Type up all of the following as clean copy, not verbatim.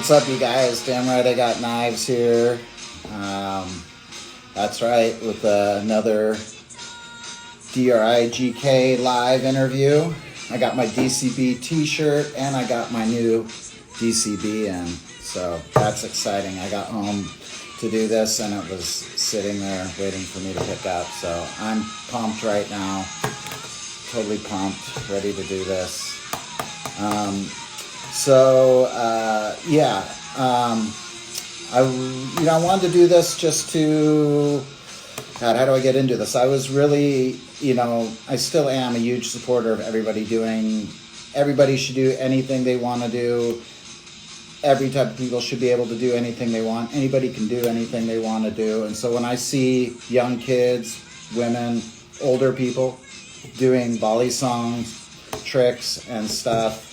What's up, you guys? Damn right I got knives here. That's right, with another DRIGK live interview. I got my DCB t-shirt and I got my new DCB in. So that's exciting. I got home to do this and it was sitting there waiting for me to pick up. So I'm pumped right now. Totally pumped, ready to do this. I wanted to do this just to, God, how do I get into this? I was really, I still am a huge supporter of everybody should do anything they want to do. Every type of people should be able to do anything they want. Anybody can do anything they want to do. And so when I see young kids, women, older people doing Balisongs, tricks and stuff,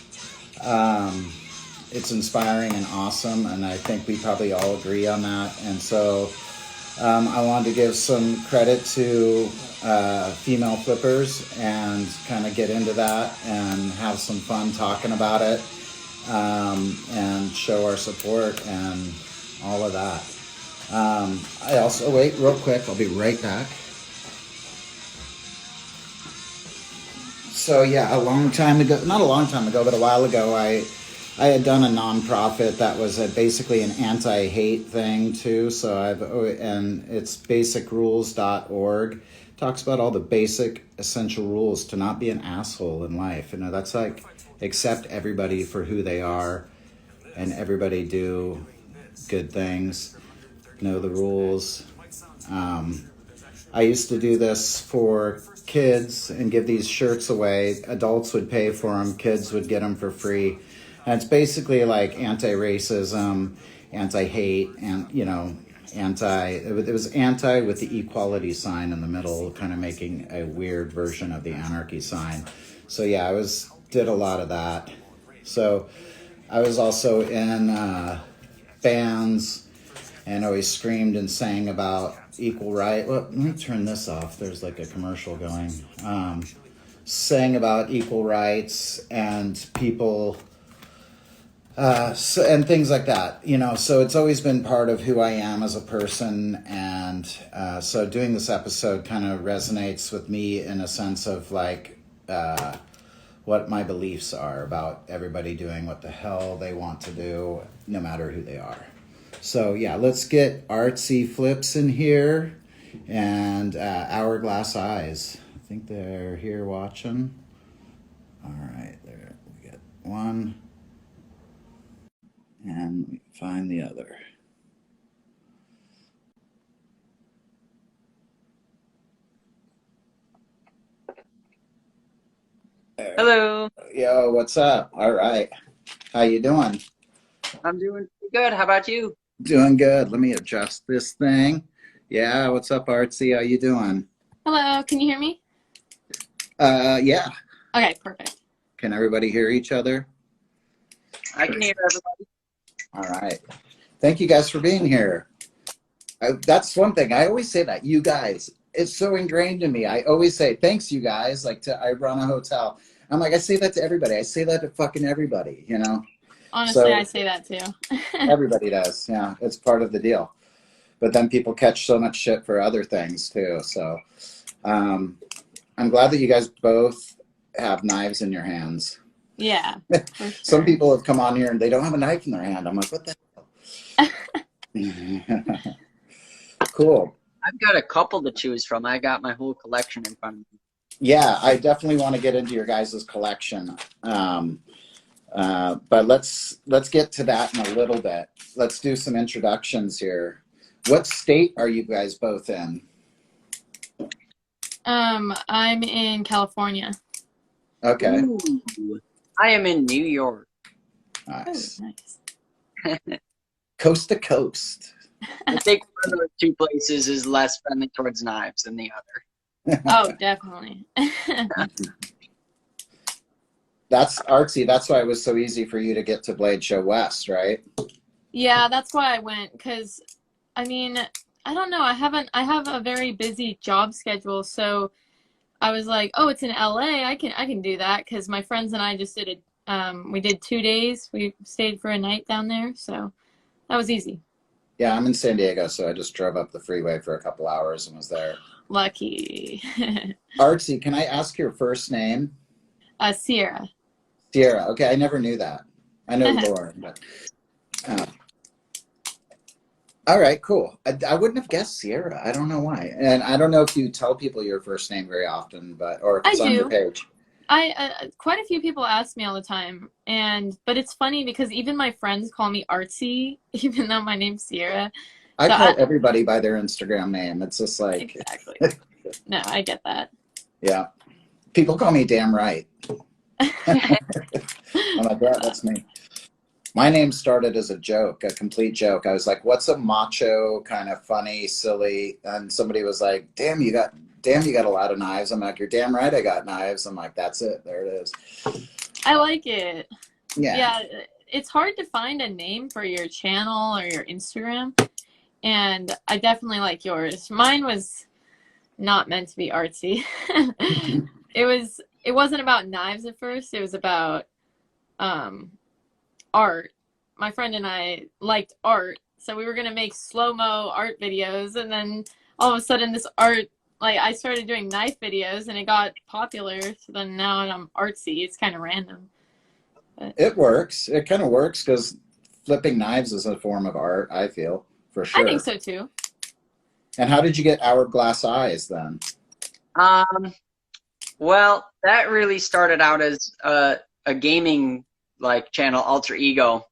it's inspiring and awesome, and I think we probably all agree on that. And so I wanted to give some credit to female flippers and kind of get into that and have some fun talking about it, and show our support and all of that. I also, wait real quick, I'll be right back. So yeah, a long time ago, not a long time ago, but a while ago, I had done a nonprofit that was basically an anti-hate thing too. And it's basicrules.org. Talks about all the basic essential rules to not be an asshole in life. That's like accept everybody for who they are and everybody do good things. Know the rules. I used to do this for kids and give these shirts away. Adults would pay for them. Kids would get them for free. And it's basically like anti-racism, anti-hate, and it was anti with the equality sign in the middle, kind of making a weird version of the anarchy sign. So yeah, did a lot of that. So I was also in bands and always screamed and sang about equal right. Well, let me turn this off. There's like a commercial going. Sang about equal rights and people. And things like that, so it's always been part of who I am as a person. And so doing this episode kind of resonates with me in a sense of like what my beliefs are about everybody doing what the hell they want to do, no matter who they are. So yeah, let's get Artsy Flips in here and Hourglass Eyes. I think they're here watching. All right, there we get one. And we find the other. Hello. Yo, what's up? All right. How you doing? I'm doing good. How about you? Doing good. Let me adjust this thing. Yeah, what's up, Artsy? How you doing? Hello, can you hear me? Yeah. Okay, perfect. Can everybody hear each other? I can hear everybody. All right. Thank you guys for being here. That's one thing. I always say that. You guys. It's so ingrained in me. I always say, thanks, you guys. I run a hotel. I'm like, I say that to everybody. I say that to fucking everybody, Honestly, I say that too. Everybody does. Yeah, it's part of the deal. But then people catch so much shit for other things too. So I'm glad that you guys both have knives in your hands. Yeah. Sure. Some people have come on here and they don't have a knife in their hand. I'm like, what the hell? Cool. I've got a couple to choose from. I got my whole collection in front of me. Yeah, I definitely want to get into your guys' collection. But let's get to that in a little bit. Let's do some introductions here. What state are you guys both in? I'm in California. Okay. Ooh. I am in New York. Nice. Oh, nice. Coast to coast. I think one of those two places is less friendly towards knives than the other. Oh, definitely. That's Artsy. That's why it was so easy for you to get to Blade Show West, right? Yeah, that's why I went, because, I mean, I don't know. I have a very busy job schedule, so I was like, oh, it's in LA. I can do that, because my friends and I just did We did 2 days. We stayed for a night down there, so that was easy. Yeah, I'm in San Diego, so I just drove up the freeway for a couple hours and was there. Lucky. Artsy, can I ask your first name? Sierra. Sierra. Okay, I never knew that. I know Lauren, but all right, cool. I wouldn't have guessed Sierra. I don't know why, and I don't know if you tell people your first name very often, but or if I it's on your do. page. Quite a few people ask me all the time, but it's funny because even my friends call me Artsy, even though my name's Sierra. I So call everybody by their Instagram name. It's just like exactly. No, I get that. yeah. People call me damn right. I'm like, yeah, that's me. My name started as a joke, a complete joke. I was like, what's a macho, kind of funny, silly? And somebody was like, damn, you got a lot of knives. I'm like, you're damn right I got knives. I'm like, that's it. There it is. I like it. Yeah. Yeah, it's hard to find a name for your channel or your Instagram, and I definitely like yours. Mine was not meant to be artsy. It wasn't about knives at first. It was about art. My friend and I liked art, so we were gonna make slow-mo art videos, and then all of a sudden this art, like I started doing knife videos and it got popular, so then now I'm artsy. It's kind of random. But It works. It kind of works because flipping knives is a form of art, I feel, for I think sure. so too. And how did you get Hourglass Eyes then? Well, that really started out as a gaming like channel, Alter Ego.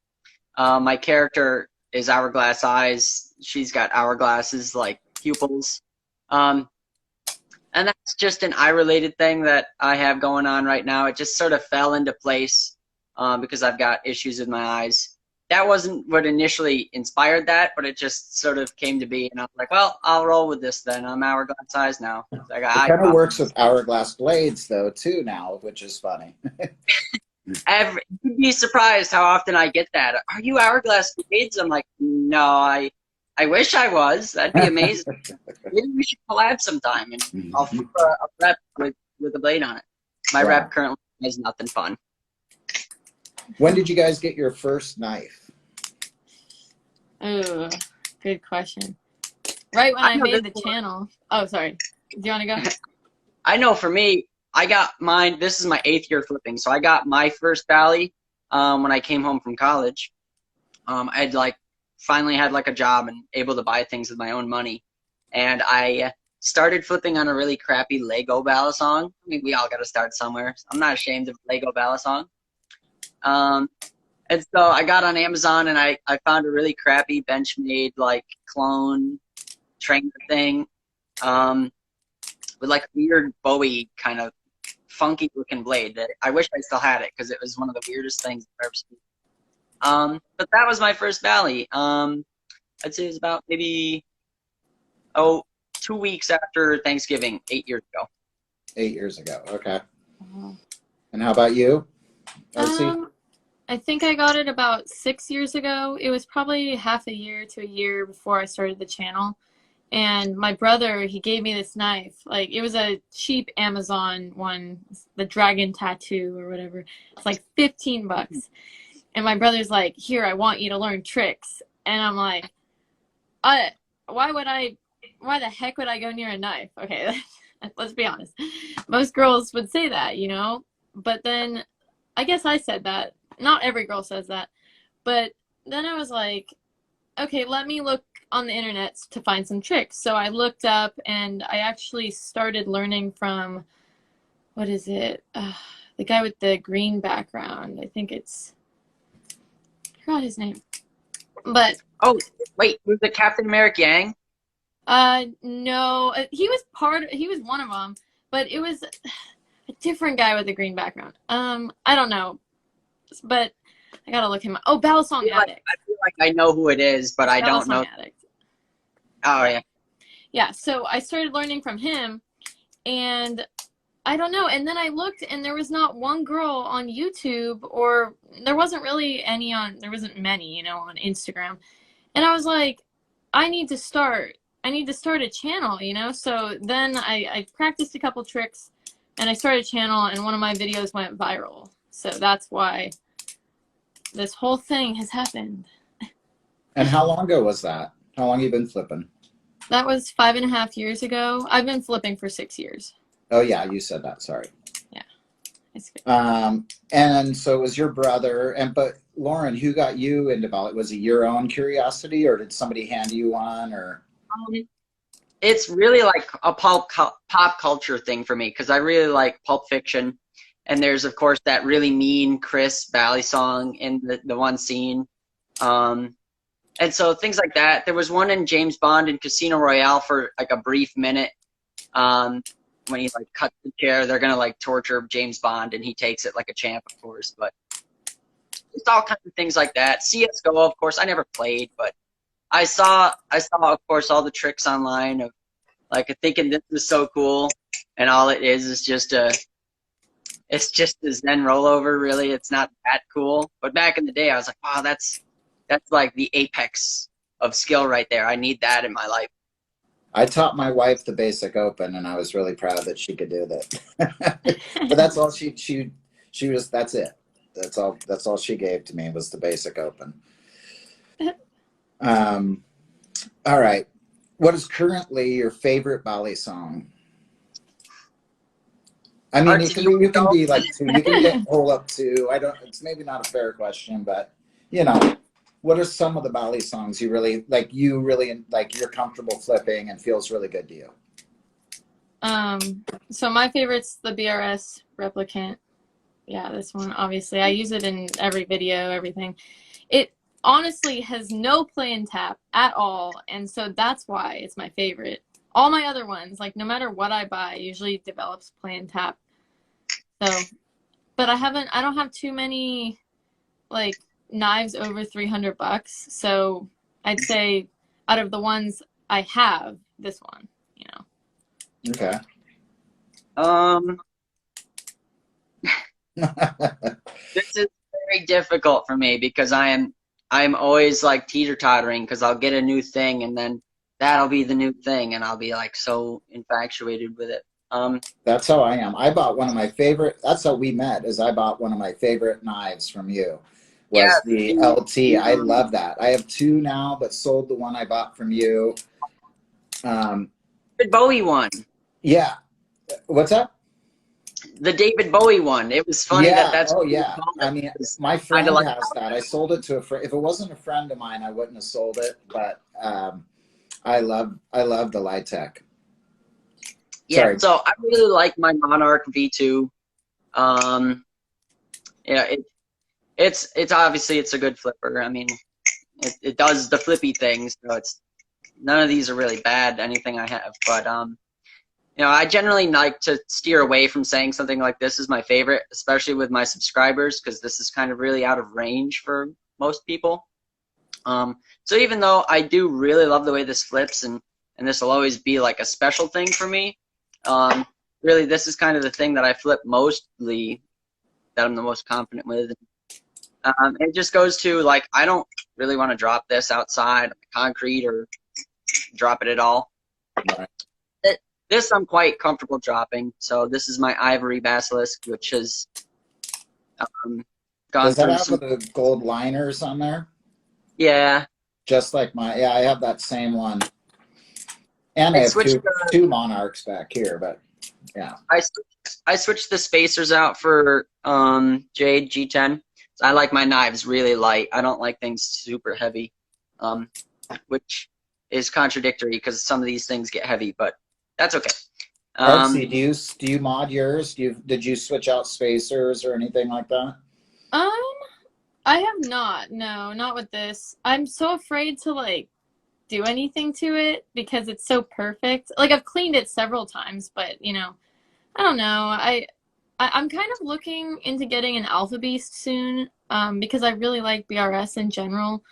My character is Hourglass Eyes. She's got hourglasses like pupils. And that's just an eye-related thing that I have going on right now. It just sort of fell into place because I've got issues with my eyes. That wasn't what initially inspired that, but it just sort of came to be, and I was like, well, I'll roll with this then. I'm Hourglass Eyes now. I got eye It kind of problems. works with Hourglass Blades, though, too, now, which is funny. You'd be surprised how often I get that. Are you Hourglass Blades? I'm like, no, I wish I was. That'd be amazing. Maybe we should collab sometime, and I'll flip a rep with a blade on it. My rep currently has nothing fun. When did you guys get your first knife? Oh, good question. Right when I made the channel. Oh, sorry. Do you want to go? I know for me, I got mine. This is my 8th year flipping, so I got my first Bally when I came home from college. I'd finally had a job and able to buy things with my own money, and I started flipping on a really crappy Lego Balisong. I mean, we all got to start somewhere. I'm not ashamed of Lego Balisong. And so I got on Amazon and I found a really crappy Benchmade clone trainer thing with a weird Bowie kind of funky looking blade that I wish I still had it because it was one of the weirdest things I've ever seen. But that was my first Bally. I'd say it was about maybe 2 weeks after Thanksgiving, 8 years ago. 8 years ago. Okay. And how about you, Artsy? I think I got it about 6 years ago. It was probably half a year to a year before I started the channel. And my brother, he gave me this knife. It was a cheap Amazon one, the dragon tattoo or whatever. It's like $15. And my brother's like, here, I want you to learn tricks. And I'm like, why the heck would I go near a knife? Okay, let's be honest. Most girls would say that, But then I guess I said that. Not every girl says that. But then I was like, okay, let me look on the internet to find some tricks. So I looked up and I actually started learning from, what is it? The guy with the green background. I think I forgot his name. But oh, wait, was it Captain America Yang? No, he was one of them, but it was a different guy with a green background. I don't know, but I gotta look him up. Oh, Balisong Addict. I feel like I know who it is, but I don't know. Addict. Oh yeah. Yeah, so I started learning from him, and I don't know. And then I looked, and there was not one girl on YouTube, or there wasn't really any there wasn't many, on Instagram. And I was like, I need to start a channel, So then I practiced a couple tricks, and I started a channel, and one of my videos went viral. So that's why this whole thing has happened. And how long ago was that? How long have you been flipping? That was 5.5 years ago. I've been flipping for 6 years. Oh yeah, you said that. Sorry. Yeah, it's good. And so it was your brother, but Lauren, who got you into Bali? Was it your own curiosity, or did somebody hand you one, or? It's really like a pop culture thing for me because I really like Pulp Fiction, and there's of course that really mean Chris Balisong in the one scene, and so things like that. There was one in James Bond in Casino Royale for like a brief minute. When he like cuts the chair, they're gonna like torture James Bond, and he takes it like a champ, of course. But it's all kinds of things like that. CS:GO, of course, I never played, but I saw, of course, all the tricks online of like thinking this is so cool, and all it is just it's just a Zen rollover. Really, it's not that cool. But back in the day, I was like, wow, that's like the apex of skill right there. I need that in my life. I taught my wife the basic open, and I was really proud that she could do that. But that's all she was. That's it. That's all she gave to me was the basic open. All right. What is currently your favorite Balisong? I mean, you can be like two. You can get pull up to. It's maybe not a fair question, but you know, what are some of the Balisongs you really like? You really like. You're comfortable flipping and feels really good to you. So my favorite's the BRS replicant. Yeah, this one obviously. I use it in every video, everything. It honestly has no play and tap at all, and so that's why it's my favorite. All my other ones, like no matter what I buy, usually develops play and tap. So, but I don't have too many like knives over $300, so I'd say out of the ones I have, this one, you know. Okay. This is very difficult for me because I'm always like teeter-tottering because I'll get a new thing and then that'll be the new thing and I'll be like so infatuated with it. That's how I am. I bought one of my favorite. That's how we met. Is I bought one of my favorite knives from you. Was the LT. I love that. I have two now, but sold the one I bought from you. David Bowie one. Yeah. What's up? The David Bowie one. It was funny that's. Oh yeah. I mean, my friend has that. I sold it to a friend. If it wasn't a friend of mine, I wouldn't have sold it. But I love the Litech. Yeah. Sorry. So I really like my Monarch V2. Yeah. It's obviously it's a good flipper. I mean, it does the flippy things. So it's none of these are really bad. Anything I have, but you know, I generally like to steer away from saying something like this is my favorite, especially with my subscribers, because this is kind of really out of range for most people. So even though I do really love the way this flips, and this will always be like a special thing for me, really this is kind of the thing that I flip mostly, that I'm the most confident with. It just goes to like I don't really want to drop this outside on the concrete or drop it at all. Right. This I'm quite comfortable dropping. So this is my Ivory Basilisk, which has gone Does that through have some. the gold liners on there? Yeah. Just like I have that same one. And I have two Monarchs back here, but yeah. I switched the spacers out for Jade G10. So I like my knives really light. I don't like things super heavy, which is contradictory because some of these things get heavy, but that's okay. Artsea, do you mod yours? Did you switch out spacers or anything like that? I have not. No, not with this. I'm so afraid to like do anything to it because it's so perfect. Like I've cleaned it several times, but you know, I don't know. I'm kind of looking into getting an Alpha Beast soon because I really like BRS in general.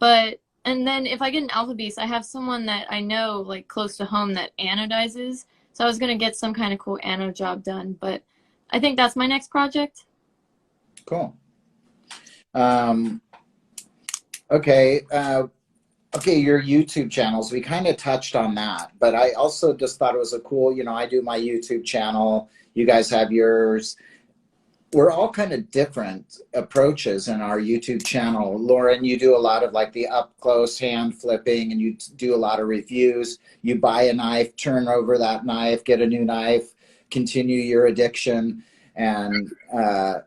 And then if I get an Alpha Beast, I have someone that I know like close to home that anodizes. So I was going to get some kind of cool anode job done. But I think that's my next project. Cool. Okay. Okay, your YouTube channels, we kind of touched on that, but I also just thought it was a cool, you know, I do my YouTube channel, you guys have yours. we're all kind of different approaches in our YouTube channel. Lauren, you do a lot of like the up close hand flipping, and you do a lot of reviews. You buy a knife, turn over that knife, get a new knife, continue your addiction. And where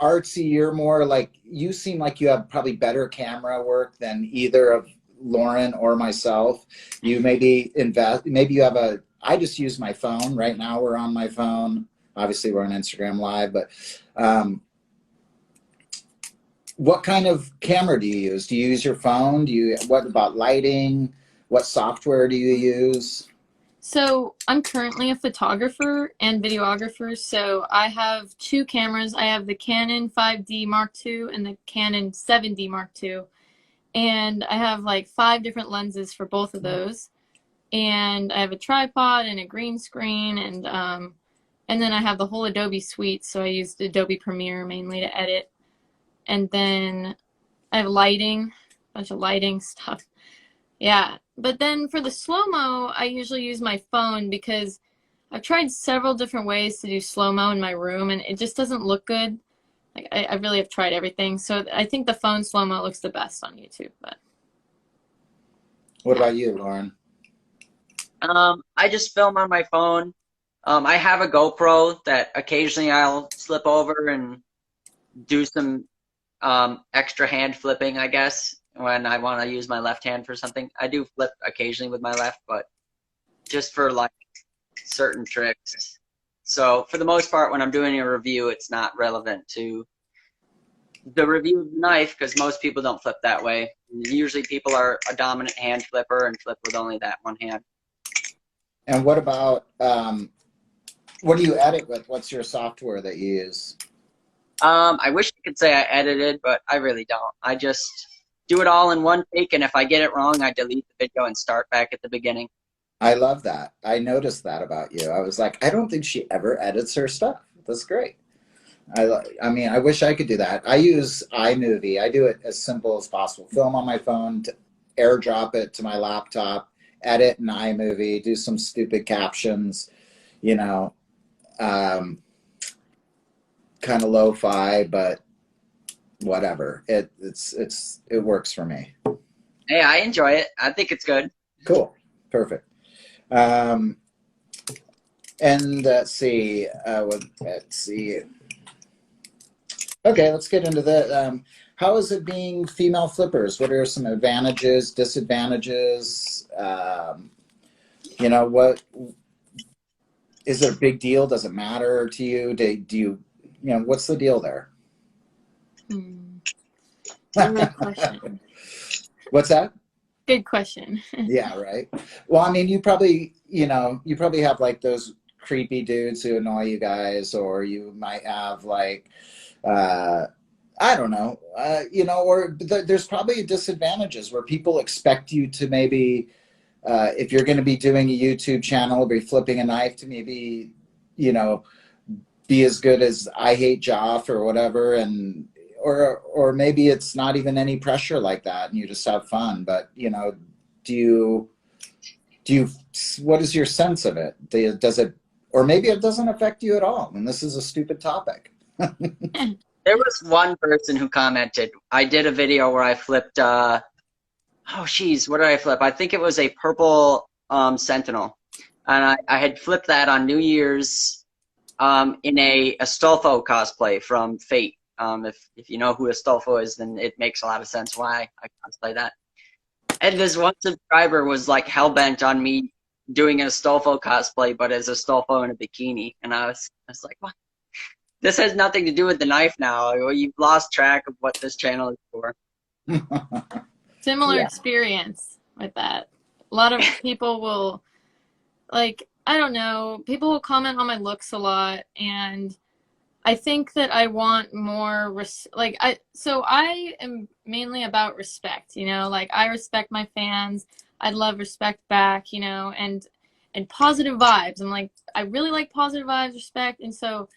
Artsea, you're more like, you seem like you have probably better camera work than either of Lauren or myself. You maybe invest, maybe you have I just use my phone. Right now we're on my phone. Obviously we're on Instagram Live, but what kind of camera do you use? Do you use your phone? What about lighting? What software do you use? So I'm currently a photographer and videographer, so I have two cameras. I have the Canon 5D Mark II and the Canon 7D Mark II. And I have like 5 different lenses for both of those. And I have a tripod and a green screen, and then I have the whole Adobe suite, so I used Adobe Premiere mainly to edit. And then I have lighting, a bunch of lighting stuff. Yeah, but then for the slow-mo, I usually use my phone because I've tried several different ways to do slow-mo in my room, and it just doesn't look good. Like I really have tried everything, so I think the phone slow-mo looks the best on YouTube. But what about you, Lauren? I just film on my phone. I have a GoPro that occasionally I'll slip over and do some extra hand flipping, I guess, when I want to use my left hand for something. I do flip occasionally with my left, but just for like certain tricks. So for the most part, when I'm doing a review, it's not relevant to the review of the knife because most people don't flip that way. Usually people are a dominant hand flipper and flip with only that one hand. And what about, what do you edit with? What's your software that you use? I wish I could say I edited, but I really don't. I just do it all in one take, and if I get it wrong, I delete the video and start back at the beginning. I love that. I noticed that about you. I was like, I don't think she ever edits her stuff. That's great. I mean, I wish I could do that. I use iMovie. I do it as simple as possible. Film on my phone, airdrop it to my laptop, edit in iMovie, do some stupid captions, you know, kind of lo-fi, but whatever. It works for me. Hey, I enjoy it. I think it's good. Cool. Perfect. And let's see. Okay, let's get into the. How is it being female flippers? What are some advantages, disadvantages? You know, what is it a big deal? Does it matter to you? Do you, you know, what's the deal there? Good question. What's that? Good question. Yeah, right. Well, I mean, you probably have like those creepy dudes who annoy you guys, or you might have like, I don't know, you know, or there's probably disadvantages where people expect you to maybe, if you're going to be doing a YouTube channel, be flipping a knife, to maybe, you know, be as good as I Hate Joff or whatever, and or maybe it's not even any pressure like that, and you just have fun. But you know, do you? What is your sense of it? Does it, or maybe it doesn't affect you at all, and this is a stupid topic. There was one person who commented. I did a video where I flipped. Oh, geez, what did I flip? I think it was a purple Sentinel, and I had flipped that on New Year's in a Astolfo cosplay from Fate. If you know who Astolfo is, then it makes a lot of sense why I cosplay that. And this one subscriber was like hell-bent on me doing an Astolfo cosplay, but as Astolfo in a bikini. And I was like, what? This has nothing to do with the knife now. You've lost track of what this channel is for. Similar experience with that. A lot of people will, like, I don't know, people will comment on my looks a lot, and I think that I want more, so I am mainly about respect, you know, like I respect my fans. I'd love respect back, you know, and positive vibes. I'm like, I really like positive vibes, respect. And so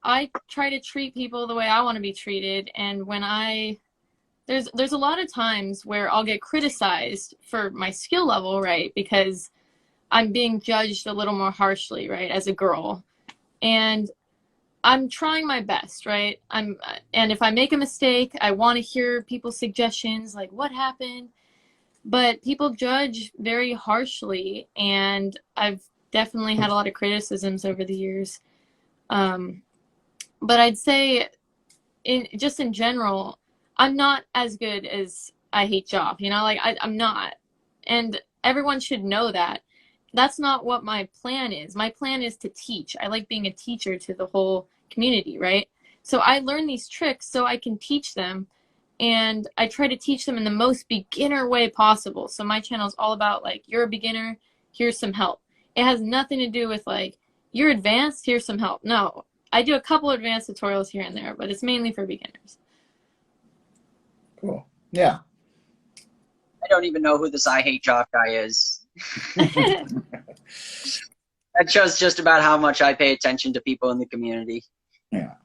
I try to treat people the way I want to be treated. And when there's a lot of times where I'll get criticized for my skill level, right? Because I'm being judged a little more harshly, right? As a girl. And I'm trying my best, right? And if I make a mistake, I want to hear people's suggestions, like what happened. But people judge very harshly, and I've definitely had a lot of criticisms over the years. But I'd say, in general, I'm not as good as I hate job. You know, like I'm not, and everyone should know that. That's not what my plan is. My plan is to teach. I like being a teacher to the whole community, right? So I learn these tricks so I can teach them, and I try to teach them in the most beginner way possible. So my channel is all about like, you're a beginner, here's some help. It has nothing to do with like, you're advanced, here's some help. No, I do a couple advanced tutorials here and there, but it's mainly for beginners. Cool. Yeah. I don't even know who this I hate job guy is. That shows just about how much I pay attention to people in the community. Yeah.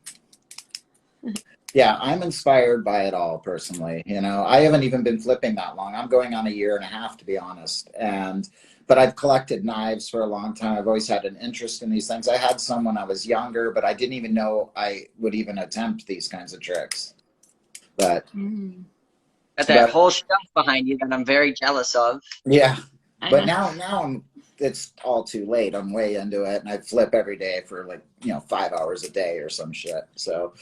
Yeah, I'm inspired by it all personally. You know, I haven't even been flipping that long. I'm going on a year and a half, to be honest. But I've collected knives for a long time. I've always had an interest in these things. I had some when I was younger, but I didn't even know I would even attempt these kinds of tricks. But Got that whole shelf behind you that I'm very jealous of. Yeah, but now it's all too late. I'm way into it, and I flip every day for like 5 hours a day or some shit. So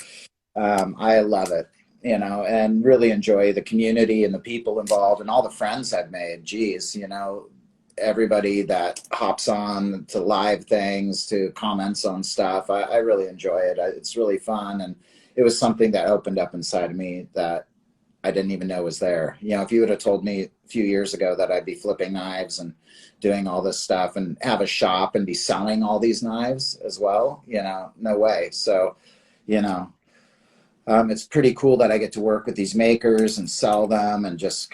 I love it, and really enjoy the community and the people involved and all the friends I've made. Geez, everybody that hops on to live things, to comments on stuff. I really enjoy it. It's really fun, and it was something that opened up inside of me that I didn't even know was there. If you would have told me a few years ago that I'd be flipping knives and doing all this stuff and have a shop and be selling all these knives as well, no way. So, it's pretty cool that I get to work with these makers and sell them, and just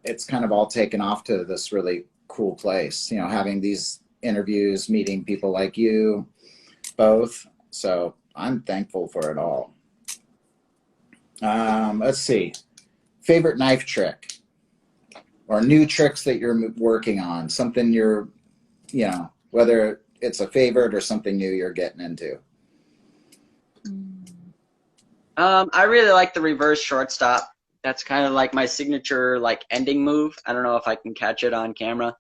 it's kind of all taken off to this really cool place, having these interviews, meeting people like you both. So I'm thankful for it all. Let's see. Favorite knife trick or new tricks that you're working on, something you're, whether it's a favorite or something new you're getting into. I really like the reverse shortstop. That's kind of like my signature, like, ending move. I don't know if I can catch it on camera.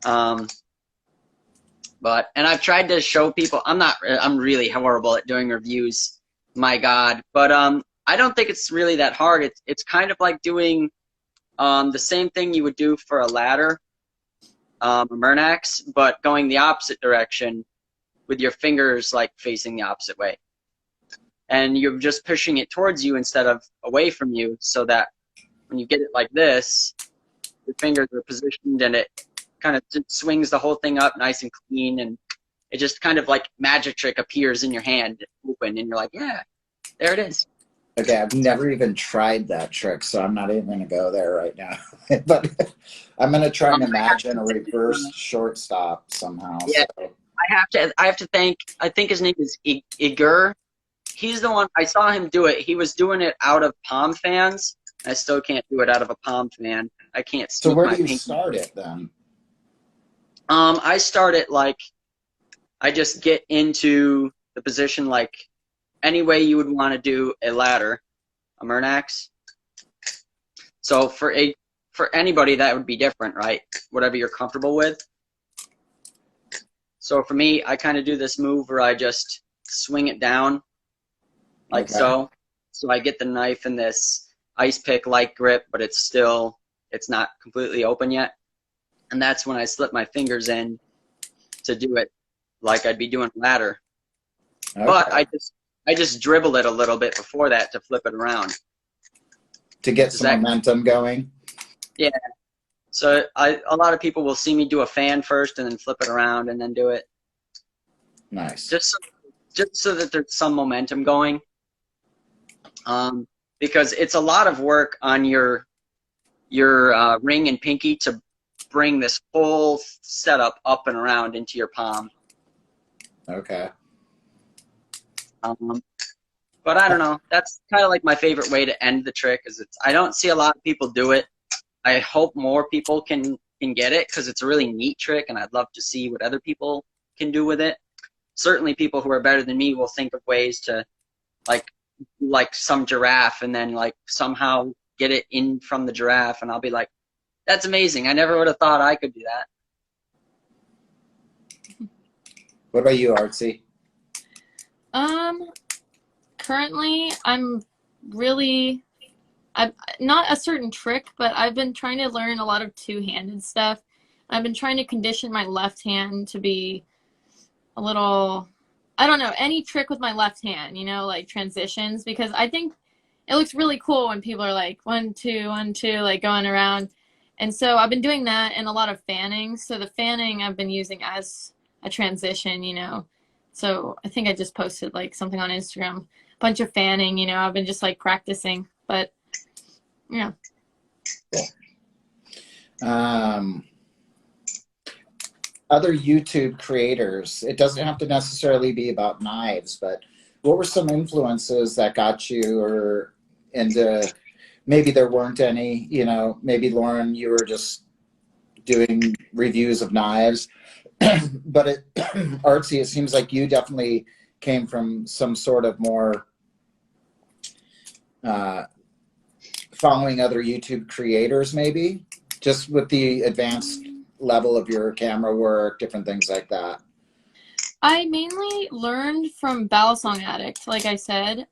And I've tried to show people, I'm really horrible at doing reviews, my God. But I don't think it's really that hard. It's kind of like doing the same thing you would do for a ladder, a Murnax, but going the opposite direction with your fingers like facing the opposite way. And you're just pushing it towards you instead of away from you, so that when you get it like this, your fingers are positioned and it kind of swings the whole thing up nice and clean, and it just kind of like magic trick appears in your hand open, and you're like, yeah, there it is. Okay, I've never even tried that trick, so I'm not even going to go there right now. But I'm going to try and imagine a reverse shortstop somehow. Yeah, so. I have to thank, I think his name is Igor. He's the one, I saw him do it. He was doing it out of palm fans. I still can't do it out of a palm fan. I can't. So where do you start it then? I start it like, I just get into the position like any way you would want to do a ladder, a Murnax. So for anybody that would be different, right? Whatever you're comfortable with. So for me, I kind of do this move where I just swing it down like so. So I get the knife in this ice pick like grip, but it's not completely open yet. And that's when I slip my fingers in to do it like I'd be doing a ladder. Okay. But I just dribble it a little bit before that to flip it around. To get some momentum going? Yeah. So a lot of people will see me do a fan first and then flip it around and then do it. Nice. Just so that there's some momentum going. Because it's a lot of work on your ring and pinky to bring this whole setup up and around into your palm. Okay. But I don't know. That's kind of like my favorite way to end the trick. I don't see a lot of people do it. I hope more people can get it, because it's a really neat trick, and I'd love to see what other people can do with it. certainly people who are better than me will think of ways to like some giraffe and then like somehow get it in from the giraffe, and I'll be like, that's amazing. I never would have thought I could do that. What about you, Artsy? Currently I'm not a certain trick, but I've been trying to learn a lot of two-handed stuff. I've been trying to condition my left hand to be a little, I don't know, any trick with my left hand, you know, like transitions, because I think it looks really cool when people are like 1, 2, 1, 2, like going around. And so I've been doing that and a lot of fanning. So the fanning I've been using as a transition, you know. So I think I just posted like something on Instagram, a bunch of fanning, you know. I've been just like practicing, but yeah. Other YouTube creators, it doesn't have to necessarily be about knives, but what were some influences that got you or into, maybe there weren't any, you know, maybe Lauren, you were just doing reviews of knives, but Artsy, it seems like you definitely came from some sort of more following other YouTube creators, maybe just with the advanced level of your camera work, different things like that. I mainly learned from Balisong Addict, like I said,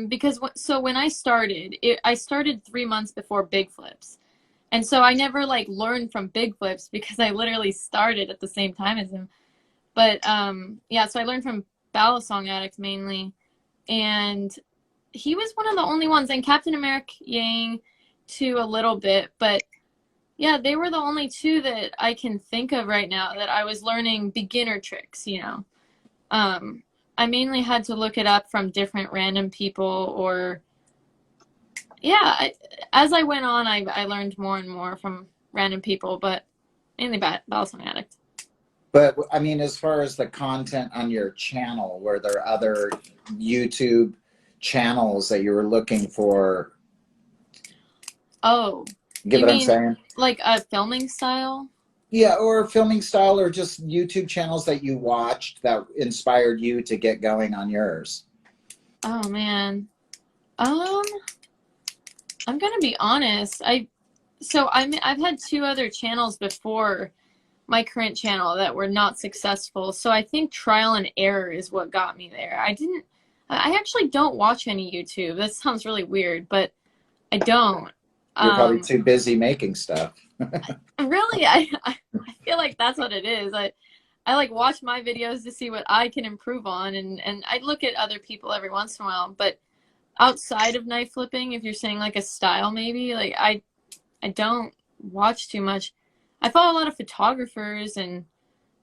because when I started, I started 3 months before Big Flips. And so I never like learned from Big Flips because I literally started at the same time as him. But yeah, so I learned from Balisong Addict mainly. And he was one of the only ones, and Captain America Yang too a little bit, but yeah, they were the only two that I can think of right now that I was learning beginner tricks, you know. I mainly had to look it up from different random people, or yeah, as I went on, I learned more and more from random people, but mainly Balisong Addict. But I mean, as far as the content on your channel, were there other YouTube channels that you were looking for? Oh, Get you what I'm mean saying? like a filming style? Yeah, or filming style, or just YouTube channels that you watched that inspired you to get going on yours. Oh man. I'm gonna be honest. I've had 2 other channels before my current channel that were not successful. So I think trial and error is what got me there. I actually don't watch any YouTube. That sounds really weird, but I don't. You're probably too busy making stuff. Really, I feel like that's what it is. I like watch my videos to see what I can improve on, and I look at other people every once in a while, but outside of knife flipping, if you're saying like a style maybe, like I don't watch too much. I follow a lot of photographers and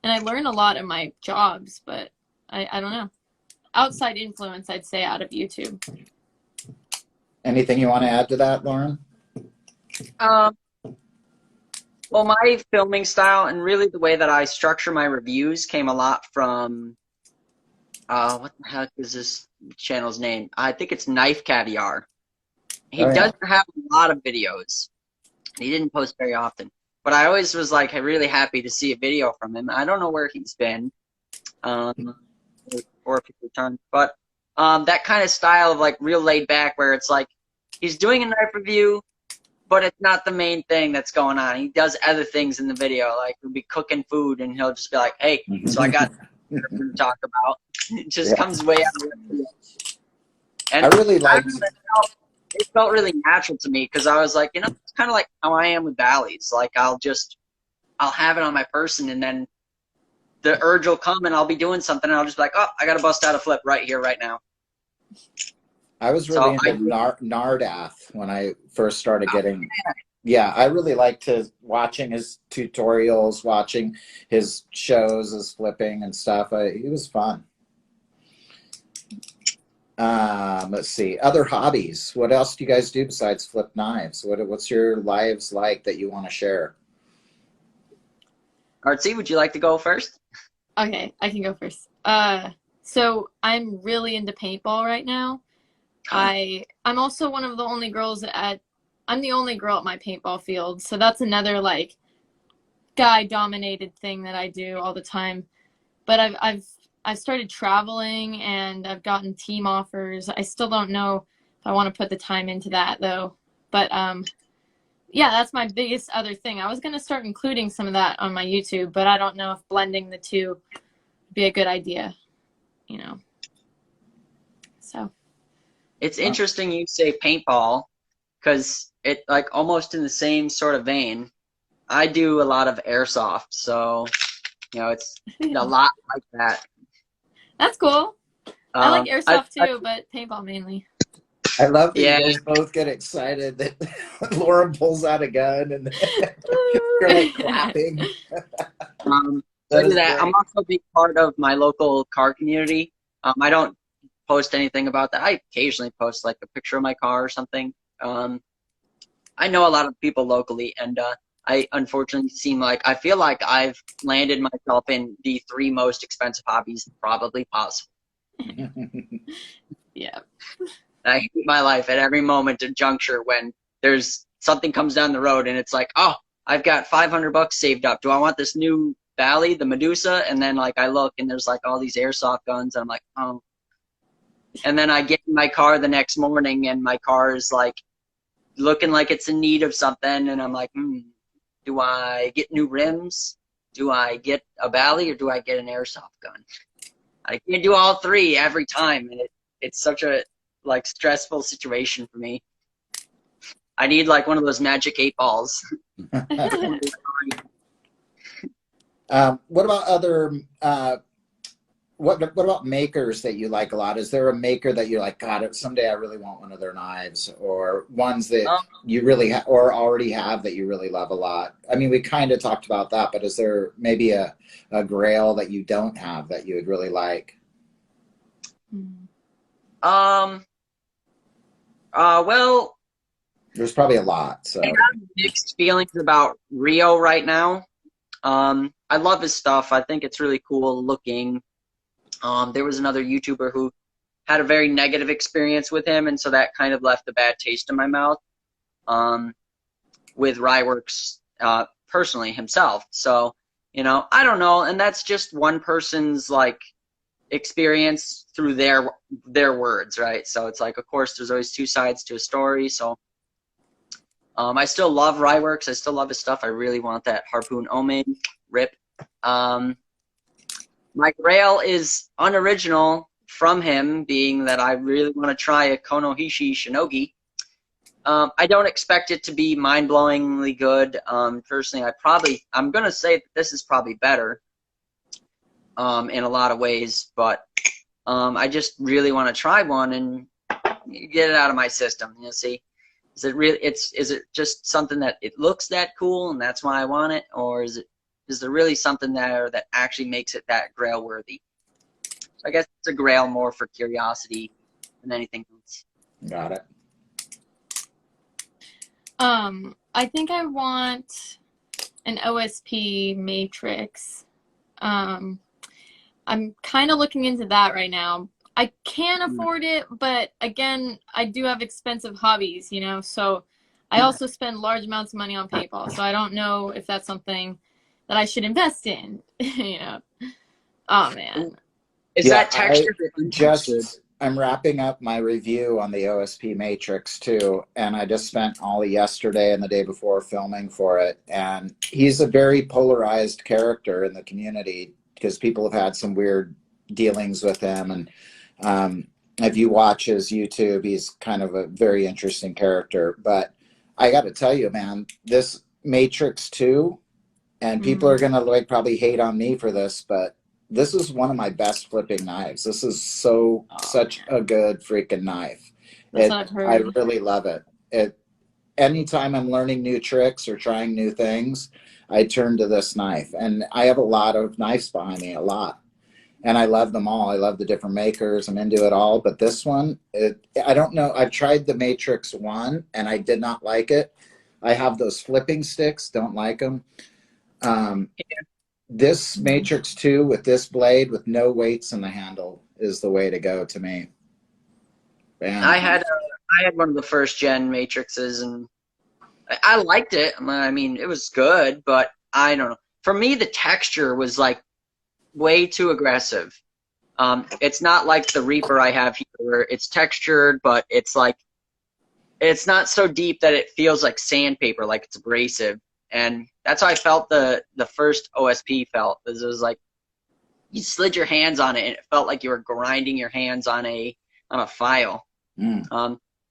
I learn a lot in my jobs, but I don't know. Outside influence, I'd say, out of YouTube. Anything you want to add to that, Lauren? Well, my filming style and really the way that I structure my reviews came a lot from, what the heck is this channel's name? I think it's Knife Caviar. He doesn't have a lot of videos. He didn't post very often. But I always was like really happy to see a video from him. I don't know where he's been, or if he's returned. But that kind of style of like real laid back where it's like he's doing a knife review, but it's not the main thing that's going on. He does other things in the video, like he'll be cooking food and he'll just be like, hey, so I got to talk about. It just comes way out of the video. And I really liked it felt really natural to me because I was like, you know, it's kind of like how I am with Bally's. Like I'll have it on my person and then the urge will come and I'll be doing something and I'll just be like, oh, I got to bust out a flip right here, right now. I was really into Nardath when I first started getting. Yeah, I really liked watching his tutorials, watching his shows, his flipping and stuff. It was fun. Let's see. Other hobbies. What else do you guys do besides flip knives? What's your lives like that you want to share? Artsy, would you like to go first? Okay, I can go first. So I'm really into paintball right now. I'm also one of the only girls I'm the only girl at my paintball field, so that's another like guy dominated thing that I do all the time. But I started traveling and I've gotten team offers. I still don't know if I want to put the time into that though. But yeah, that's my biggest other thing. I was going to start including some of that on my YouTube, but I don't know if blending the two would be a good idea, you know. So It's interesting you say paintball, because it like almost in the same sort of vein. I do a lot of airsoft, so you know it's a lot like that. that's cool. I like airsoft I, too, but paintball mainly. I love that yeah, you guys both get excited that Laura pulls out a gun and you're like clapping. That look at is that. I'm great. also a big part of my local car community. I don't post anything about that. I occasionally post like a picture of my car or something. I know a lot of people locally, and I unfortunately I feel like I've landed myself in the 3 most expensive hobbies probably possible. Yeah. I hate my life at every moment and juncture when there's something comes down the road and it's like, oh, I've got $500 saved up. Do I want this new Bally, the Medusa? And then like I look and there's like all these airsoft guns. And I'm like, oh. And then I get in my car the next morning and my car is like looking like it's in need of something. And I'm like, do I get new rims? Do I get a Bally or do I get an airsoft gun? I can't do all 3 every time. And it's such a like stressful situation for me. I need like one of those magic 8 balls. What about other what about makers that you like a lot? Is there a maker that you're like, God, someday I really want one of their knives, or ones that you really or already have that you really love a lot? I mean, we kind of talked about that, but is there maybe a Grail that you don't have that you would really like? Well, there's probably a lot. So I have mixed feelings about Rio right now. I love his stuff. I think it's really cool looking. There was another YouTuber who had a very negative experience with him, and so that kind of left a bad taste in my mouth with Ryworks personally himself. So, you know, I don't know, and that's just one person's like experience through their words, right? So it's like, of course, there's always 2 sides to a story. So I still love Ryworks. I still love his stuff. I really want that Harpoon Omen. Rip. My Grail is unoriginal from him, being that I really want to try a Konohishi Shinogi. I don't expect it to be mind-blowingly good. Personally, I'm going to say that this is probably better in a lot of ways, but I just really want to try one and get it out of my system. You know, see, is it just something that it looks that cool and that's why I want it, or is there really something there that actually makes it that Grail worthy? So I guess it's a Grail more for curiosity than anything else. Got it. I think I want an OSP matrix. I'm kind of looking into that right now. I can afford it, but again, I do have expensive hobbies, you know, so I also spend large amounts of money on PayPal, so I don't know if that's something that I should invest in, you know. Oh, man. Is that texture? I'm wrapping up my review on the OSP Matrix too, and I just spent all of yesterday and the day before filming for it. And he's a very polarized character in the community because people have had some weird dealings with him. And if you watch his YouTube, he's kind of a very interesting character. But I got to tell you, man, this Matrix 2, and people are gonna like probably hate on me for this, but this is one of my best flipping knives. This is such a good freaking knife. That's what I've heard. I really love it. Anytime I'm learning new tricks or trying new things, I turn to this knife. And I have a lot of knives behind me, a lot. And I love them all. I love the different makers. I'm into it all. But this one, I don't know. I've tried the Matrix 1 and I did not like it. I have those flipping sticks, don't like them. This Matrix 2 with this blade with no weights in the handle is the way to go to me. Man. I had one of the first gen Matrixes and I liked it. I mean, it was good, but I don't know. For me, the texture was like way too aggressive. It's not like the Reaper I have here, where it's textured, but it's like, it's not so deep that it feels like sandpaper, like it's abrasive. And that's how I felt the first OSP felt. It was like you slid your hands on it, and it felt like you were grinding your hands on a file.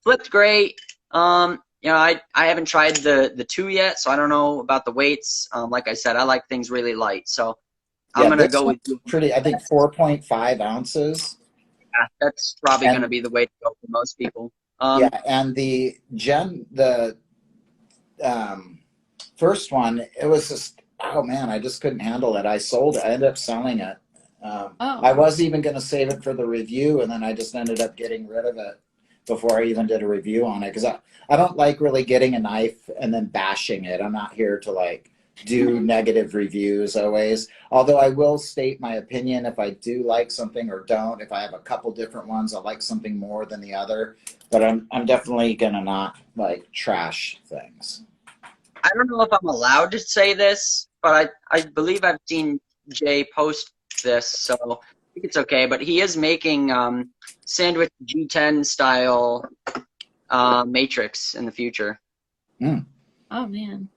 Flipped great. You know, I haven't tried the 2 yet, so I don't know about the weights. Like I said, I like things really light, so I'm gonna go with you. Pretty, I think 4.5 ounces. Yeah, that's probably gonna be the way to go for most people. Yeah, and the first one, it was just, oh man, I just couldn't handle it. I sold it. I ended up selling it. I was even going to save it for the review, and then I just ended up getting rid of it before I even did a review on it, because I don't like really getting a knife and then bashing it. I'm not here to like do negative reviews always, although I will state my opinion if I do like something or don't. If I have a couple different ones, I like something more than the other, but I'm definitely gonna not like trash things. I don't know if I'm allowed to say this, but I believe I've seen Jay post this, so I think it's okay. But he is making Sandwich G10 style matrix in the future. Oh man.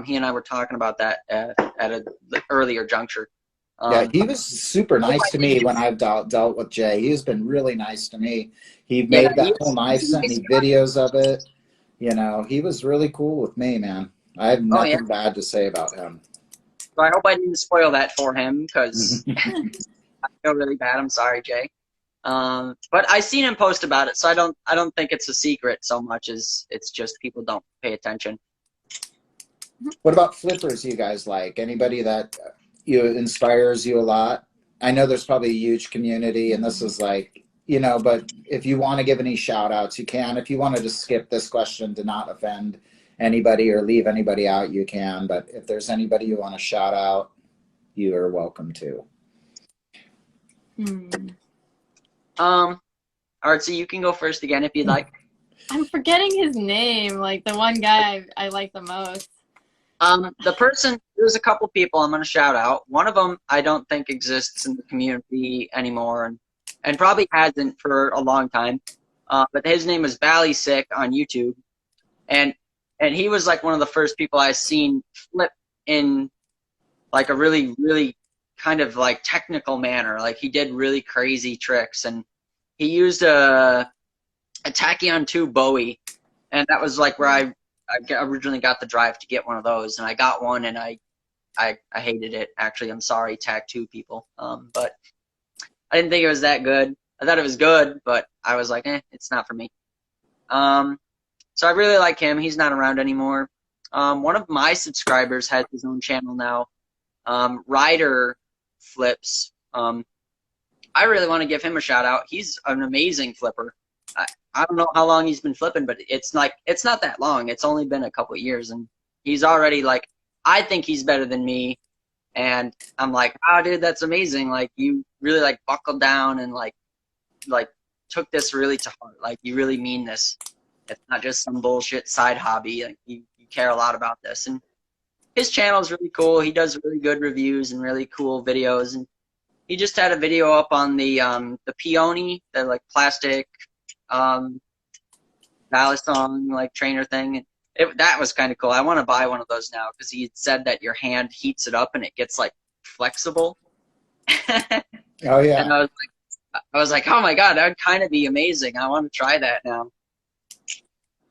He and I were talking about that at an earlier juncture. Yeah, he was super nice to me when I've dealt with Jay. He has been really nice to me. He made that whole knife, sent me videos of it. You know, he was really cool with me, man. I have nothing bad to say about him. So I hope I didn't spoil that for him, because I feel really bad. I'm sorry, Jay. But I seen him post about it, so I don't think it's a secret so much as it's just people don't pay attention. What about flippers you guys like? Anybody that inspires you a lot? I know there's probably a huge community, and this is like, you know, but if you want to give any shout outs, you can. If you wanted to skip this question to not offend anybody or leave anybody out, you can. But if there's anybody you want to shout out, you are welcome to. Artsea, you can go first again if you'd like. I'm forgetting his name, like the one guy I like the most. The person, there's a couple people I'm going to shout out. One of them I don't think exists in the community anymore, and probably hasn't for a long time. But his name is Balisong on YouTube, and he was like one of the first people I seen flip in like a really, really kind of like technical manner. Like he did really crazy tricks, and he used a Tachyon 2 Bowie, and that was like where I originally got the drive to get one of those, and I got one, and I hated it. Actually, I'm sorry, Tach 2 people, but I didn't think it was that good. I thought it was good, but I was like, it's not for me. So I really like him. He's not around anymore. One of my subscribers has his own channel now, Ryder Flips. I really want to give him a shout out. He's an amazing flipper. I don't know how long he's been flipping, but it's not that long. It's only been a couple of years, and he's already like, I think he's better than me, and I'm like, oh, dude, that's amazing. Like you really like buckled down and like took this really to heart. Like you really mean this. It's not just some bullshit side hobby. Like you care a lot about this, and his channel is really cool. He does really good reviews and really cool videos, and he just had a video up on the peony, the like plastic Balisong like trainer thing. That was kind of cool. I want to buy one of those now, because he said that your hand heats it up and it gets like flexible. Oh yeah. And I was like, oh my god, that would kind of be amazing. I want to try that now.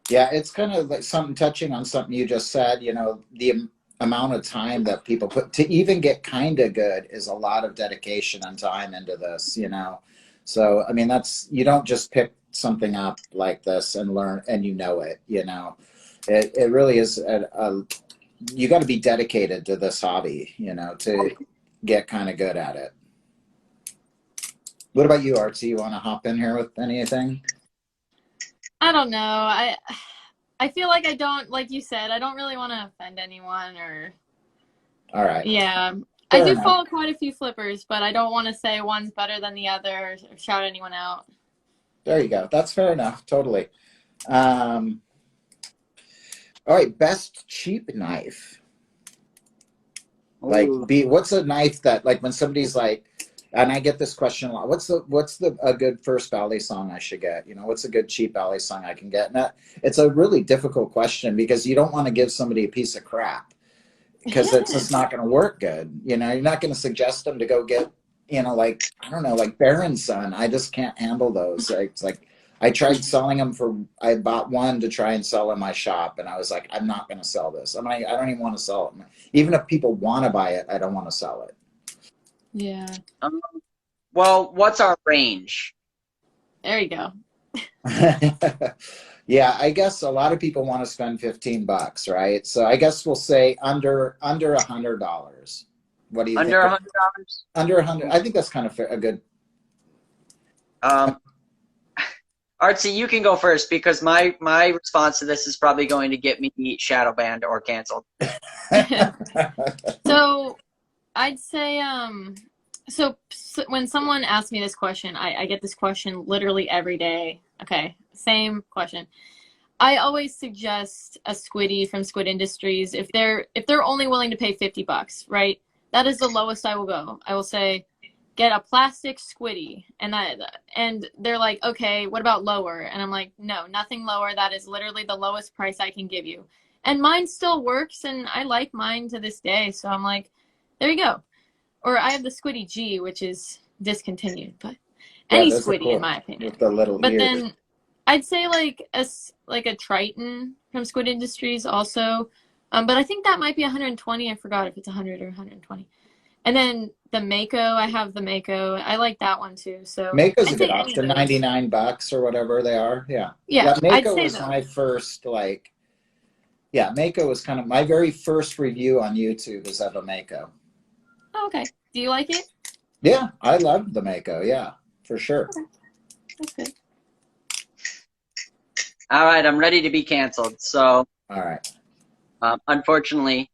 Yeah, it's kind of like something touching on something you just said. You know, the amount of time that people put to even get kind of good is a lot of dedication and time into this, you know. So I mean, you don't just pick something up like this and learn and you know it, you know. It really is you got to be dedicated to this hobby, you know, to get kind of good at it. What about you, Artsea? You want to hop in here with anything? I don't know. I feel like I don't, like you said, I don't really want to offend anyone or. All right. Yeah. Fair I do enough. follow quite a few flippers, but I don't want to say one's better than the other or shout anyone out. There you go. That's fair enough. Totally. All right. Best cheap knife. Like, Ooh. what's a knife that, like, when somebody's like, and I get this question a lot. What's a good first Balisong I should get? You know, what's a good cheap Balisong I can get? And it's a really difficult question because you don't want to give somebody a piece of crap because it's just not going to work good. You know, you're not going to suggest them to go get, you know, like, I don't know, like Baron's son. I just can't handle those. It's like, I tried selling them I bought one to try and sell in my shop, and I was like, I'm not going to sell this. I mean, I don't even want to sell it. Even if people want to buy it, I don't want to sell it. Yeah. Well, what's our range? There you go. Yeah, I guess a lot of people want to spend $15, right? So I guess we'll say under $100. What do you think? Under $100? Under 100. I think that's kind of a good. Artsea, you can go first because my response to this is probably going to get me shadow banned or canceled. So I'd say so when someone asks me this question, I get this question literally every day. Okay, same question. I always suggest a squiddy from Squid Industries if they're only willing to pay $50, right? That is the lowest I will go. I will say, get a plastic squiddy, and they're like, okay, what about lower? And I'm like, no, nothing lower. That is literally the lowest price I can give you. And mine still works, and I like mine to this day. So I'm like, there you go. Or I have the Squiddy G, which is discontinued, but any Squiddy, cool, in my opinion. With the little but ears. Then I'd say like a Triton from Squid Industries also. But I think that might be 120. I forgot if it's 100 or 120. And then the Mako, I have the Mako. I like that one too. So Mako's a good option, $99 or whatever they are. Yeah. Yeah. Mako was my first Mako was kind of my very first review on YouTube is of a Mako. Oh, okay. Do you like it? Yeah, I loved the Mako. Yeah, for sure. Okay. That's good. All right, I'm ready to be canceled. So, all right. Unfortunately,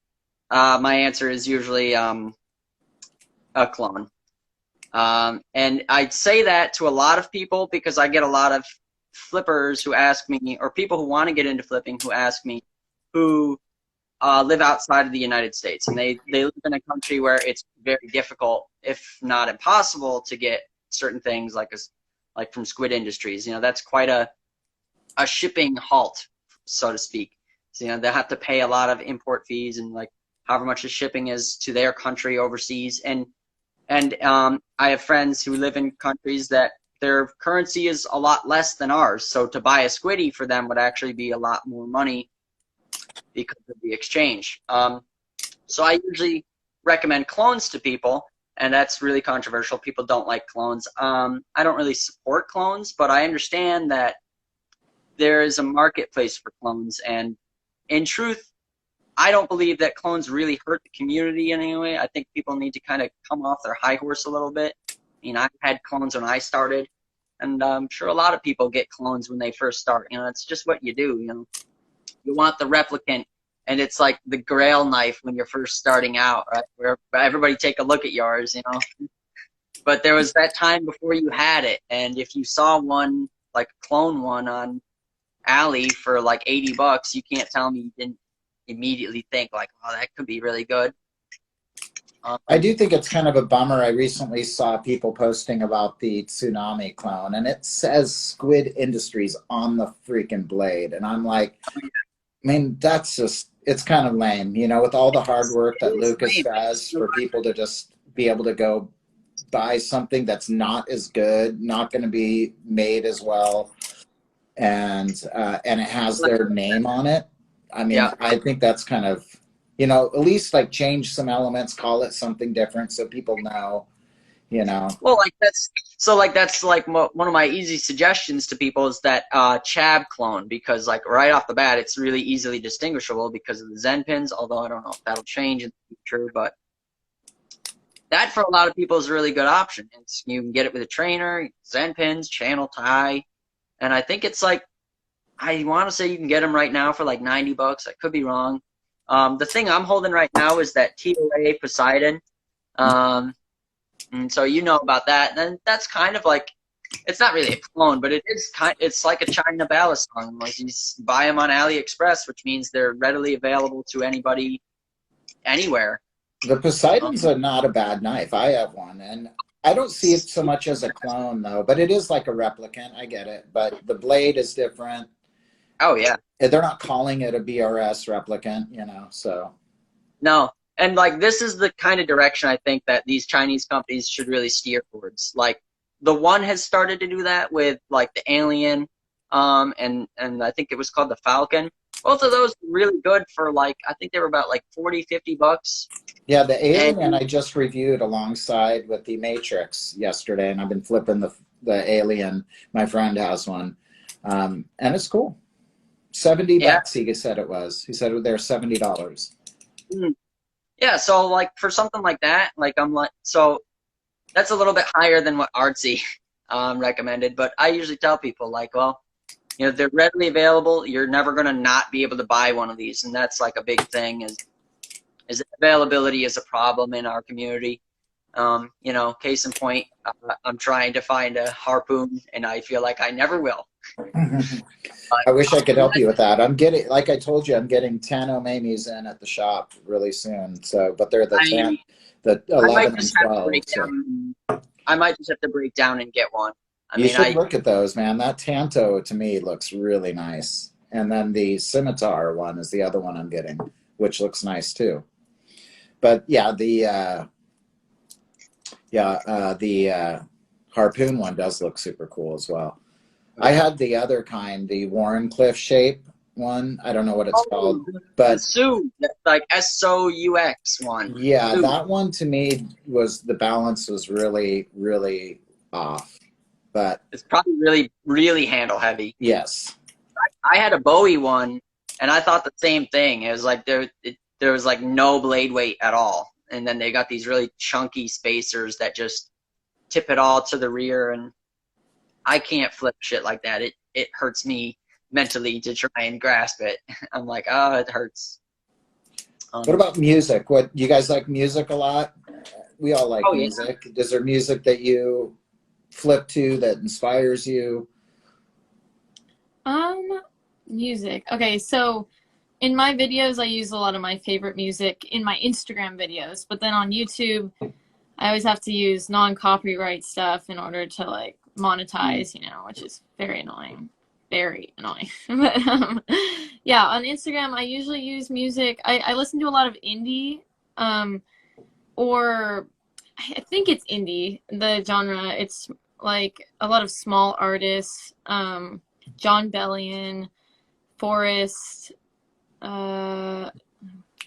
my answer is usually a clone. And I'd say that to a lot of people because I get a lot of flippers who ask me, or people who want to get into flipping who ask me, who live outside of the United States. And they live in a country where it's very difficult, if not impossible, to get certain things like from Squid Industries. You know, that's quite a shipping halt, so to speak. So, you know, they have to pay a lot of import fees and like however much the shipping is to their country overseas. And I have friends who live in countries that their currency is a lot less than ours. So to buy a squiddy for them would actually be a lot more money because of the exchange. So I usually recommend clones to people, and that's really controversial. People don't like clones. I don't really support clones, but I understand that there is a marketplace for clones, and in truth, I don't believe that clones really hurt the community in any way. I think people need to kind of come off their high horse a little bit. I mean, I had clones when I started, and I'm sure a lot of people get clones when they first start. You know, it's just what you do, you know. You want the replicant, and it's like the Grail knife when you're first starting out, right? Where everybody take a look at yours, you know. But there was that time before you had it, and if you saw one, like a clone one on Ali for like $80, you can't tell me you didn't immediately think like, oh, that could be really good. I do think it's kind of a bummer. I recently saw people posting about the Tsunami clone, and it says Squid Industries on the freaking blade. And I'm like, I mean, that's just, it's kind of lame, you know, with all the hard work that Lucas does for people to just be able to go buy something that's not as good, not going to be made as well, and it has their name on it. I mean, yeah. I think that's kind of, you know, at least like change some elements, call it something different so people know, you know. Well, that's like one of my easy suggestions to people is that Chab clone, because like right off the bat, it's really easily distinguishable because of the Zen pins, although I don't know if that'll change in the future, but that for a lot of people is a really good option. You can get it with a trainer, Zen pins, channel tie, and I think it's like, I want to say you can get them right now for like $90. I could be wrong. The thing I'm holding right now is that TOA Poseidon. And so you know about that. And then that's kind of like, it's not really a clone, but it's like a China Balisong. Like you buy them on AliExpress, which means they're readily available to anybody, anywhere. The Poseidons are not a bad knife. I have one, and I don't see it so much as a clone though, but it is like a replicant. I get it, but the blade is different. Oh yeah. They're not calling it a BRS replicant, you know. So No. And like this is the kind of direction I think that these Chinese companies should really steer towards. Like the one has started to do that with like the Alien, and I think it was called the Falcon. Both of those were really good for like I think they were about like 40-50 bucks. yeah, the Alien And I just reviewed alongside with the Matrix yesterday, and I've been flipping the Alien. My friend has one, and it's cool. $70 yeah. he said it was. He said they're $70. Yeah, so like for something like that, like I'm like so that's a little bit higher than what Artsea recommended, but I usually tell people like, well, you know, they're readily available. You're never gonna not be able to buy one of these, and that's like a big thing is availability is a problem in our community. You know, case in point, I'm trying to find a harpoon, and I feel like I never will. I wish I could help you with that. I'm getting, like I told you, I'm getting 10 Omamis in at the shop really soon. So, but they're the 10, the I might 11 and just have to 12. break So. down. I might just have to break down and get one. I You mean, should look at those, man. That Tanto to me looks really nice. And then the Scimitar one is the other one I'm getting, which looks nice too. But yeah, the harpoon one does look super cool as well. I had the other kind, the Warrenclyffe shape one. I don't know what it's called, but the like SOUX one. yeah, Sue. that one to me was the balance was really, really off. But It's probably really, really handle heavy. yes, I had a Bowie one, and I thought the same thing. It was like there was like no blade weight at all, and then they got these really chunky spacers that just tip it all to the rear, and I can't flip shit like that. It hurts me mentally to try and grasp it. I'm like, oh, it hurts. What about music? What you guys like music a lot? We all like music. Yeah. Is there music that you flip to that inspires you? Music. Okay, so in my videos, I use a lot of my favorite music in my Instagram videos, but then on YouTube, I always have to use non-copyright stuff in order to like monetize, you know, which is very annoying. Very annoying. But yeah, on Instagram, I usually use music. I listen to a lot of indie, or I think it's indie, the genre. It's like a lot of small artists, John Bellion, Forrest,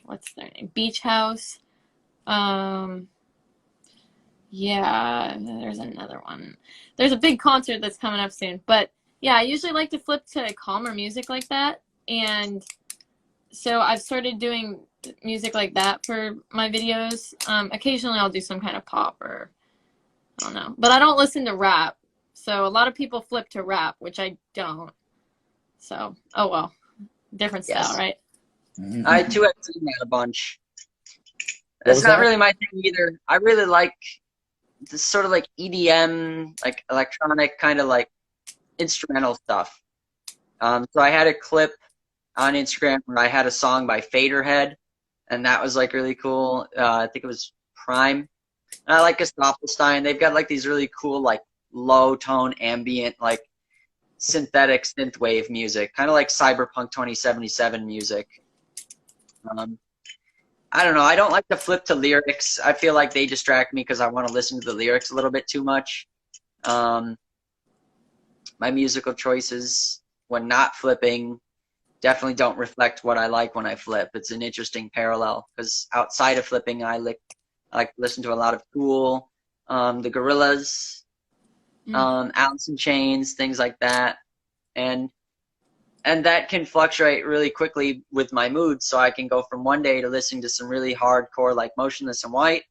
what's their name? Beach House. Yeah, there's another one. There's a big concert that's coming up soon. But yeah, I usually like to flip to calmer music like that. And so I've started doing music like that for my videos. Occasionally I'll do some kind of pop or I don't know. But I don't listen to rap. So a lot of people flip to rap, which I don't. So, oh well. Different style, right? I too have seen that a bunch. That's not really my thing either. I really like this sort of like EDM, like electronic kind of like instrumental stuff. So I had a clip on Instagram where I had a song by Faderhead, and that was like really cool. I think it was Prime. And I like Gustaffelstein. They've got like these really cool like low tone ambient like synthetic synthwave music, kind of like Cyberpunk 2077 music. I don't know. I don't like to flip to lyrics. I feel like they distract me because I want to listen to the lyrics a little bit too much. My musical choices when not flipping definitely don't reflect what I like when I flip. It's an interesting parallel because outside of flipping, I like to listen to a lot of Tool, the Gorillaz, Alice in Chains, things like that, and that can fluctuate really quickly with my mood. So I can go from one day to listening to some really hardcore like Motionless in White,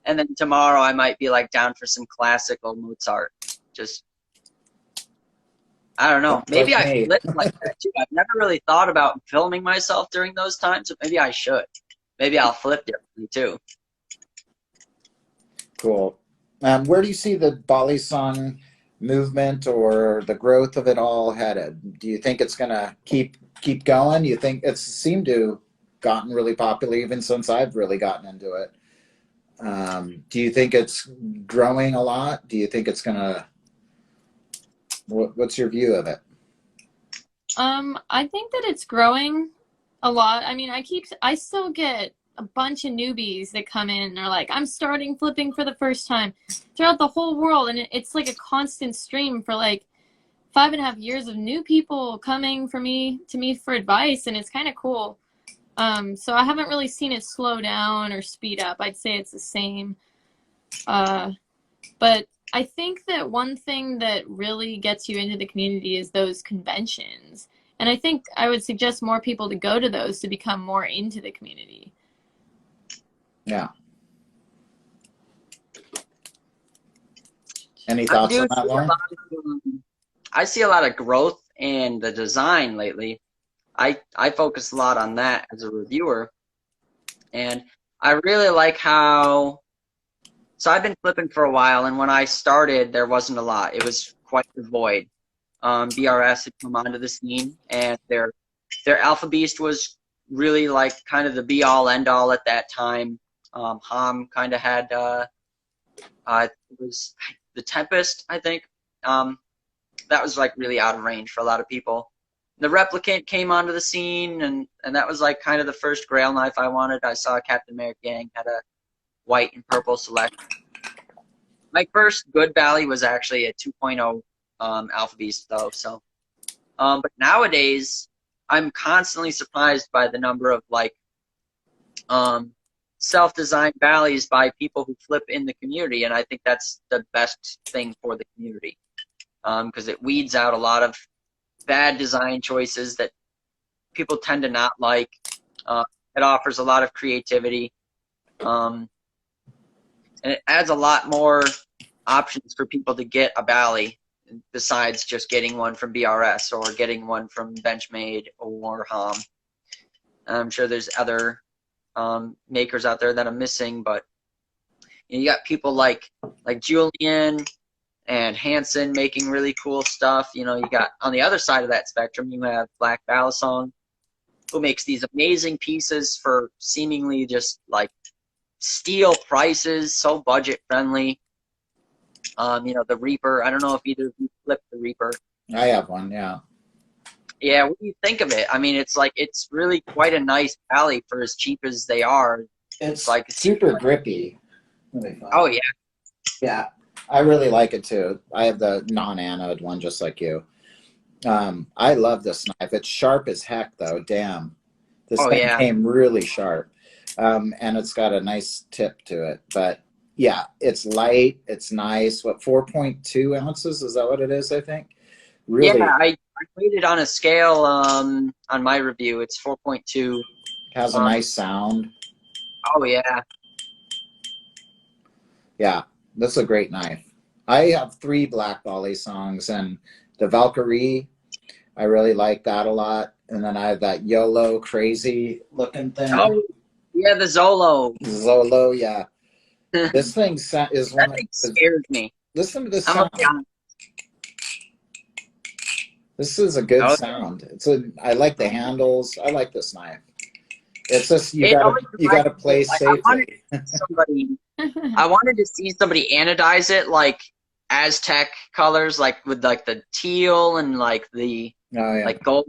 and then tomorrow I might be like down for some classical Mozart. Just I don't know. Maybe I flip like that too. I've never really thought about filming myself during those times, but maybe I should. Maybe I'll flip differently too. Cool. Where do you see the Balisong movement or the growth of it all headed? Do you think it's going to keep going? You think it's seemed to gotten really popular even since I've really gotten into it? Do you think it's growing a lot? Do you think it's gonna? What's your view of it? I think that it's growing a lot. I mean, I still get a bunch of newbies that come in and are like, I'm starting flipping for the first time throughout the whole world. And it's like a constant stream for like 5.5 years of new people coming to me for advice. And it's kind of cool. So I haven't really seen it slow down or speed up. I'd say it's the same. But I think that one thing that really gets you into the community is those conventions. And I think I would suggest more people to go to those to become more into the community. Yeah. Any thoughts on that, Lauren? I see a lot of growth in the design lately. I focus a lot on that as a reviewer. And I really like how, so I've been flipping for a while, and when I started, there wasn't a lot. It was quite the void. BRS had come onto the scene, and their Alpha Beast was really like kind of the be-all, end-all at that time. Ham kind of had, it was the Tempest, I think. That was like really out of range for a lot of people. The Replicant came onto the scene, and that was like kind of the first Grail knife I wanted. I saw Captain America Gang had a white and purple select. My first good Bally was actually a 2.0 Alpha Beast though. So, but nowadays I'm constantly surprised by the number of like self-designed Ballies by people who flip in the community, and I think that's the best thing for the community because it weeds out a lot of bad design choices that people tend to not like. It offers a lot of creativity. And it adds a lot more options for people to get a Bally besides just getting one from BRS or getting one from Benchmade or Ham. I'm sure there's other makers out there that I'm missing, but you got people like Julian and Hanson making really cool stuff. You know, you got on the other side of that spectrum, you have Black Balisong, who makes these amazing pieces for seemingly just like steal prices, so budget friendly. You know, the Reaper. I don't know if either of you flipped the Reaper. I have one, yeah. Yeah, what do you think of it? I mean, it's like it's really quite a nice Bally for as cheap as they are. It's like super grippy. Oh yeah. Yeah, I really like it too. I have the non-anode one just like you. I love this knife. It's sharp as heck though. Damn, this thing came really sharp. And it's got a nice tip to it. But yeah, it's light. It's nice. What, 4.2 ounces? Is that what it is? I think. Really. Yeah, I weighed it on a scale on my review. It's 4.2. Has a nice sound. Oh yeah. Yeah, that's a great knife. I have 3 black Balisongs, and the Valkyrie, I really like that a lot. And then I have that YOLO crazy looking thing. Oh, yeah, the Zolo. Zolo, yeah. This thing is one that thing scares me. Listen to this sound. This is a good sound. I like the handles. I like this knife. It's just you gotta play safely. I wanted to see somebody anodize it like Aztec colors, like with like the teal and like the like gold.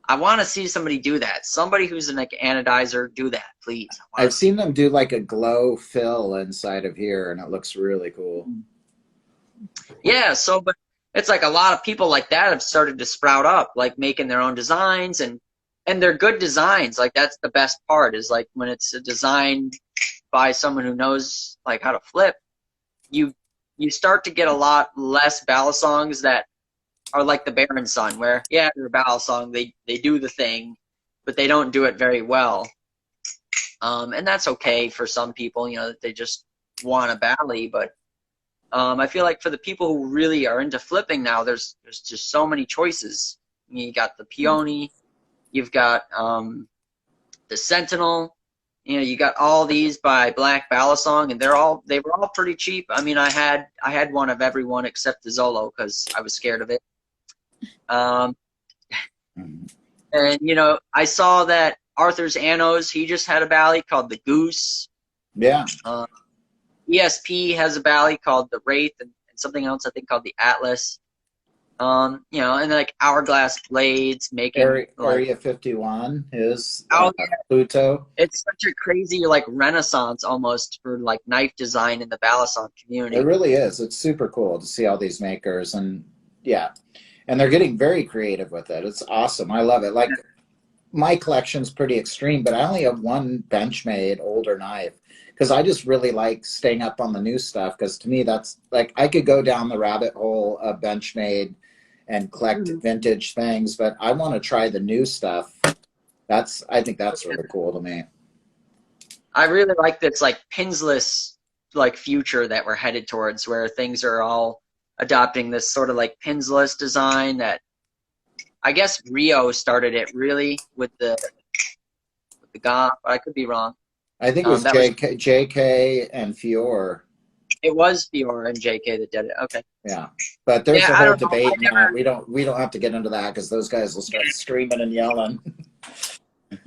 I want to see somebody do that. Somebody who's an like anodizer, do that, please. I've seen them do like a glow fill inside of here, and it looks really cool. Yeah, but it's like a lot of people like that have started to sprout up, like making their own designs, and they're good designs. Like that's the best part is like when it's a design by someone who knows like how to flip, you start to get a lot less Balisongs that are like the Baron Sun, where they're a Balisong, they do the thing, but they don't do it very well. And that's okay for some people, you know, that they just want a Bally, but I feel like for the people who really are into flipping now, there's just so many choices. You got the Peony, you've got the Sentinel, you know, you got all these by Black Balisong, and they were all pretty cheap. I mean, I had one of every one except the Zolo because I was scared of it. And you know, I saw that Arthur's Annos, he just had a Bally called the Goose. Yeah. ESP has a Bally called the Wraith, and something else I think called the Atlas. You know, and like Hourglass Blades, making Area 51 is oh yeah, Pluto. it's such a crazy like renaissance almost for like knife design in the Balisong community. It really is. It's super cool to see all these makers, and yeah, and they're getting very creative with it. It's awesome. I love it. Like my collection's pretty extreme, but I only have one Benchmade older knife because I just really like staying up on the new stuff. Because to me, that's like I could go down the rabbit hole of Benchmade and collect vintage things, but I want to try the new stuff. I think that's really cool to me. I really like this like pinsless like future that we're headed towards, where things are all adopting this sort of like pinsless design that I guess Rio started it really with the GOP. I could be wrong. I think it was JK and Fior. It was Fior and JK that did it. Okay. Yeah, but there's a whole debate now. We don't have to get into that because those guys will start screaming and yelling.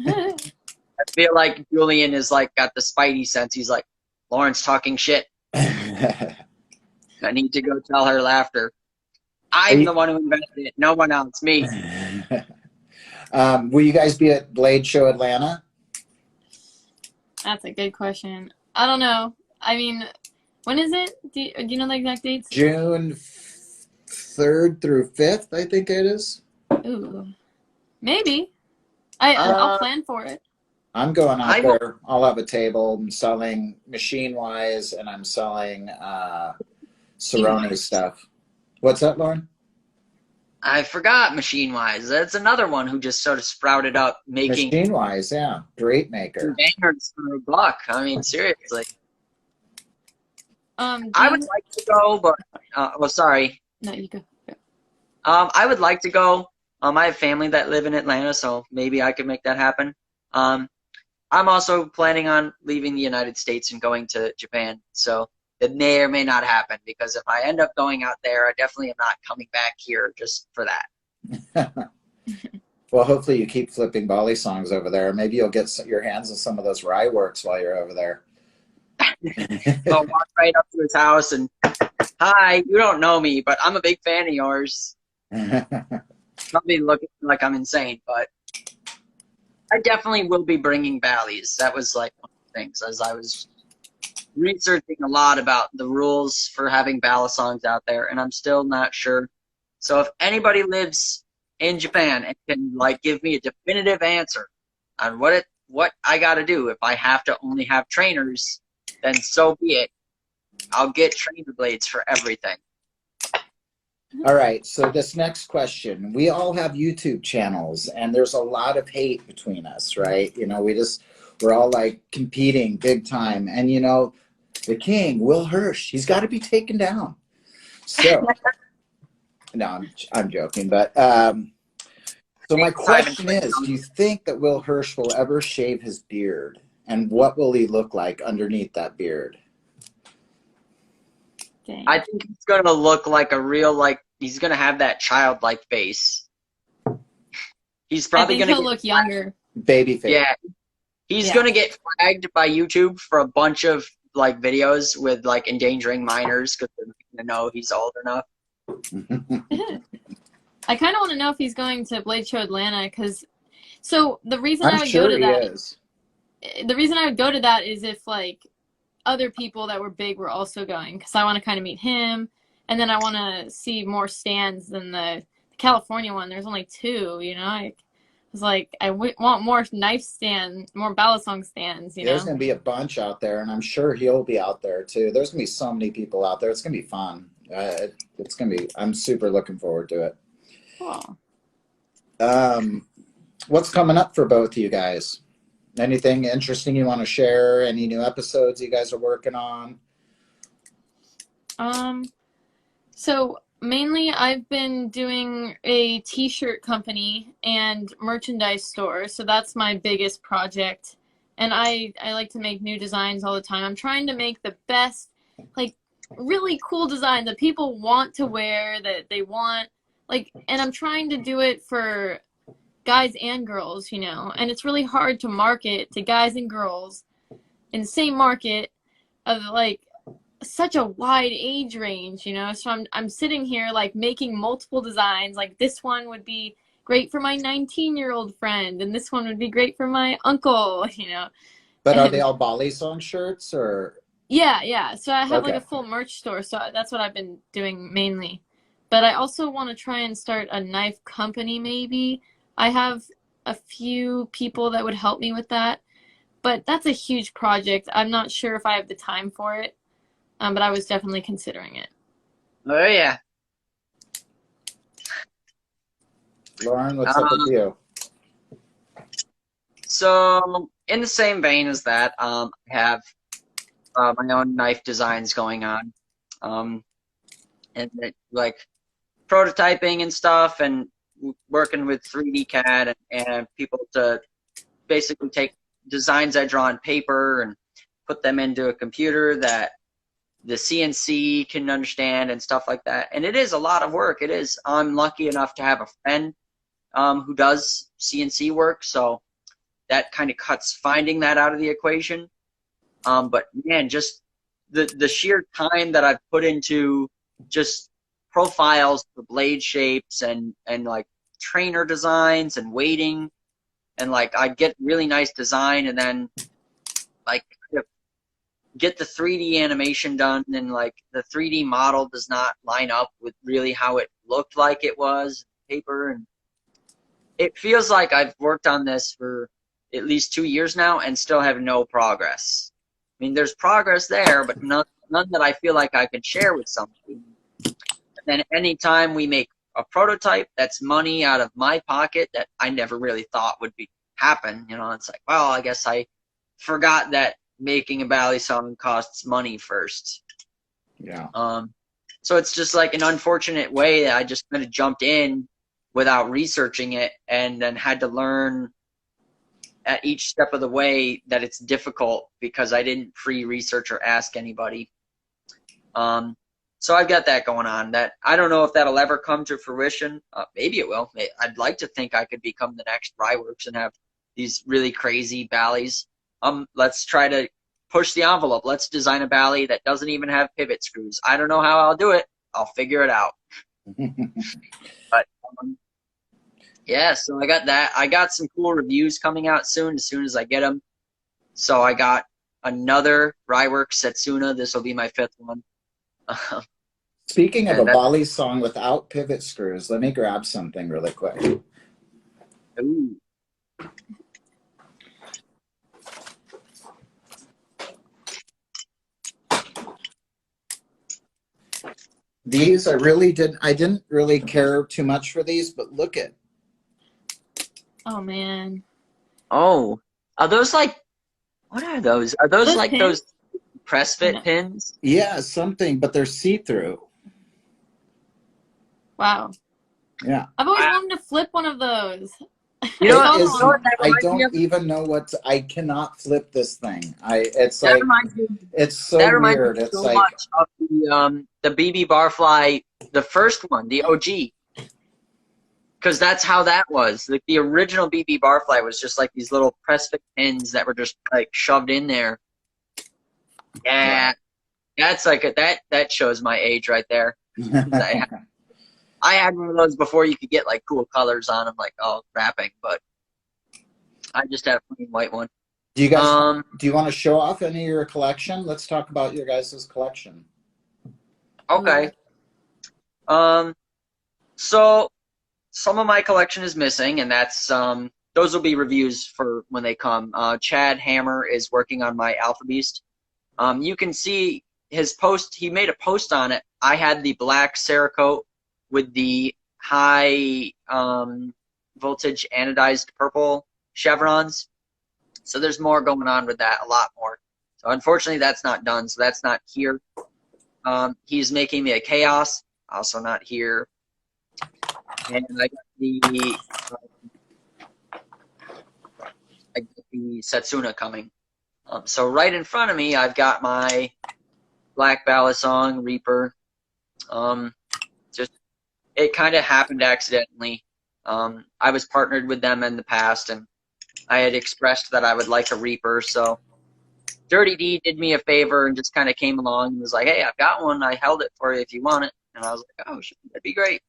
I feel like Julian is like got the spidey sense. He's like, Lauren's talking shit. I need to go tell her laughter. I'm the one who invented it. No one else. Me. Will you guys be at Blade Show Atlanta? That's a good question. I don't know. I mean, when is it? Do you know the exact dates? June 3rd through 5th, I think it is. Ooh, maybe. I'll plan for it. I'm going out there. I'll have a table. I'm selling machine-wise, and I'm selling Cerrone stuff. What's that, Lauren? I forgot Machine-wise. That's another one who just sort of sprouted up making Machine-wise, yeah. Great maker. bangers for $1. I mean, seriously. I would like to go, but well, sorry. No, you go. I would like to go. I have family that live in Atlanta, so maybe I could make that happen. I'm also planning on leaving the United States and going to Japan, so it may or may not happen, because if I end up going out there, I definitely am not coming back here just for that. Well, hopefully you keep flipping Balisongs over there. Maybe you'll get your hands on some of those rye works while you're over there. I'll walk right up to his house and, hi, you don't know me, but I'm a big fan of yours. Probably looking like I'm insane, but I definitely will be bringing Bally's. That was like one of the things as I was researching a lot about the rules for having Balisongs out there, and I'm still not sure. So if anybody lives in Japan and can like give me a definitive answer on what I got to do, if I have to only have trainers, then so be it. I'll get trainer blades for everything. All right, so this next question. We all have YouTube channels, and there's a lot of hate between us, right? You know, we're all like competing big time. And, you know, the king, Will Hirsch, he's got to be taken down. So, no, I'm joking. But so my question is, do you think that Will Hirsch will ever shave his beard? And what will he look like underneath that beard? Dang. I think he's going to look like a real, like, he's going to have that childlike face. He's probably going to look younger. Baby face. Yeah. He's going to get flagged by YouTube for a bunch of, like, videos with, like, endangering minors because they're going to know he's old enough. I kind of want to know if he's going to Blade Show Atlanta, because so the reason I'm I would sure go to he that is. The reason I would go to that is if like other people that were big were also going, because I want to kind of meet him, and then I want to see more stands than the California one. There's only 2, you know. I was like, I want more knife stand, more Balisong stands. You know, There's going to be a bunch out there, and I'm sure he'll be out there too. There's going to be so many people out there. It's going to be fun. It's going to be. I'm super looking forward to it. Cool. What's coming up for both of you guys? Anything interesting you want to share? Any new episodes you guys are working on? So mainly I've been doing a t-shirt company and merchandise store. So that's my biggest project. And I like to make new designs all the time. I'm trying to make the best, like really cool design that people want to wear, that they want, like, and I'm trying to do it for guys and girls, you know, and it's really hard to market to guys and girls insane market of like such a wide age range, you know. So I'm sitting here like making multiple designs. Like this one would be great for my 19-year-old friend, and this one would be great for my uncle, you know. But are And they all Balisong shirts or? yeah. So I have like Okay. a full merch store, so that's what I've been doing mainly. But I also want to try and start a knife company maybe. I have a few people that would help me with that, but that's a huge project. I'm not sure if I have the time for it, but I was definitely considering it. Oh yeah. Lauren, what's up with you? So in the same vein as that, I have my own knife designs going on, and like prototyping and stuff, and working with 3D CAD and people to basically take designs I draw on paper and put them into a computer that the CNC can understand and stuff like that. And it is a lot of work. It is. I'm lucky enough to have a friend who does CNC work, so that kind of cuts finding that out of the equation. But man, just the sheer time that I've put into just profiles for blade shapes and like trainer designs and weighting, and like I'd get really nice design and then like get the 3D animation done, and like the 3D model does not line up with really how it looked like it was on paper, and it feels like I've worked on this for at least 2 years now and still have no progress. I mean, there's progress there, but none that I feel like I can share with somebody. And then anytime we make a prototype, that's money out of my pocket that I never really thought would happen. You know, it's like, well, I guess I forgot that making a Balisong costs money first. Yeah. So it's just like an unfortunate way that I just kind of jumped in without researching it, and then had to learn at each step of the way that it's difficult because I didn't pre-research or ask anybody. So I've got that going on. That I don't know if that'll ever come to fruition. Maybe it will. I'd like to think I could become the next Ryworks and have these really crazy Ballies. Let's try to push the envelope. Let's design a Bally that doesn't even have pivot screws. I don't know how I'll do it. I'll figure it out. But yeah, so I got that. I got some cool reviews coming out soon as I get them. So I got another Ryworks Setsuna. This will be my 5th one. Speaking of a Balisong without pivot screws, let me grab something really quick. Ooh. These I didn't really care too much for these, but look at. Oh man. Oh, are those like, what are those? Are those like pins? those press fit pins? Yeah, something, but they're see-through. Wow. Yeah. I've always wanted to flip one of those. You know what? I don't even know I cannot flip this thing. It's so weird. It's so like much of the BB Barfly, the first one, the OG. Because that's how that was. Like the original BB Barfly was just like these little press fit pins that were just like shoved in there. Yeah, that's like that shows my age right there. I had one of those before you could get like cool colors on them, like wrapping, but I just have a plain white one. Do you guys do you want to show off any of your collection? Let's talk about your guys' collection. Okay. So some of my collection is missing, and that's those will be reviews for when they come. Chad Hammer is working on my Alpha Beast. You can see his post. He made a post on it. I had the black Cerakote with the high voltage anodized purple chevrons. So there's more going on with that, a lot more. So unfortunately that's not done, so that's not here. He's making me a Chaos, also not here. And I got the Setsuna coming. So right in front of me I've got my Black Balisong Reaper. It kind of happened accidentally. I was partnered with them in the past, and I had expressed that I would like a Reaper, so Dirty D did me a favor and just kind of came along and was like, hey, I've got one. I held it for you if you want it. And I was like, oh, shit, that'd be great.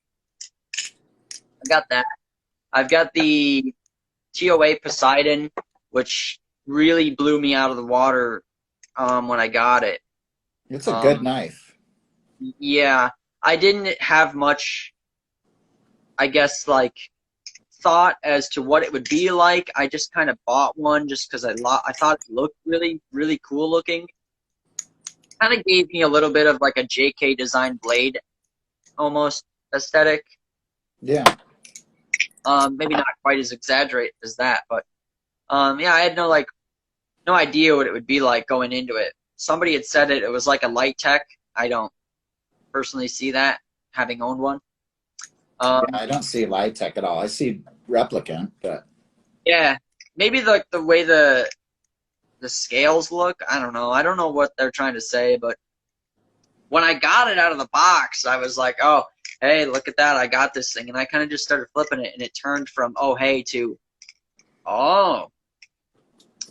I got that. I've got the TOA Poseidon, which really blew me out of the water when I got it. It's a good knife. Yeah. I didn't have much, I guess, like, thought as to what it would be like. I just kind of bought one just because I thought it looked really, really cool looking. Kind of gave me a little bit of like a JK design blade almost aesthetic. Yeah. Maybe not quite as exaggerated as that, but yeah, I had no idea what it would be like going into it. Somebody had said it was like a light tech. I don't personally see that, having owned one. Yeah, I don't see light tech at all. I see replicant, but yeah, maybe the way the scales look, I don't know. I don't know what they're trying to say, but when I got it out of the box, I was like, oh, hey, look at that. I got this thing. And I kind of just started flipping it, and it turned from, oh, hey, to, oh,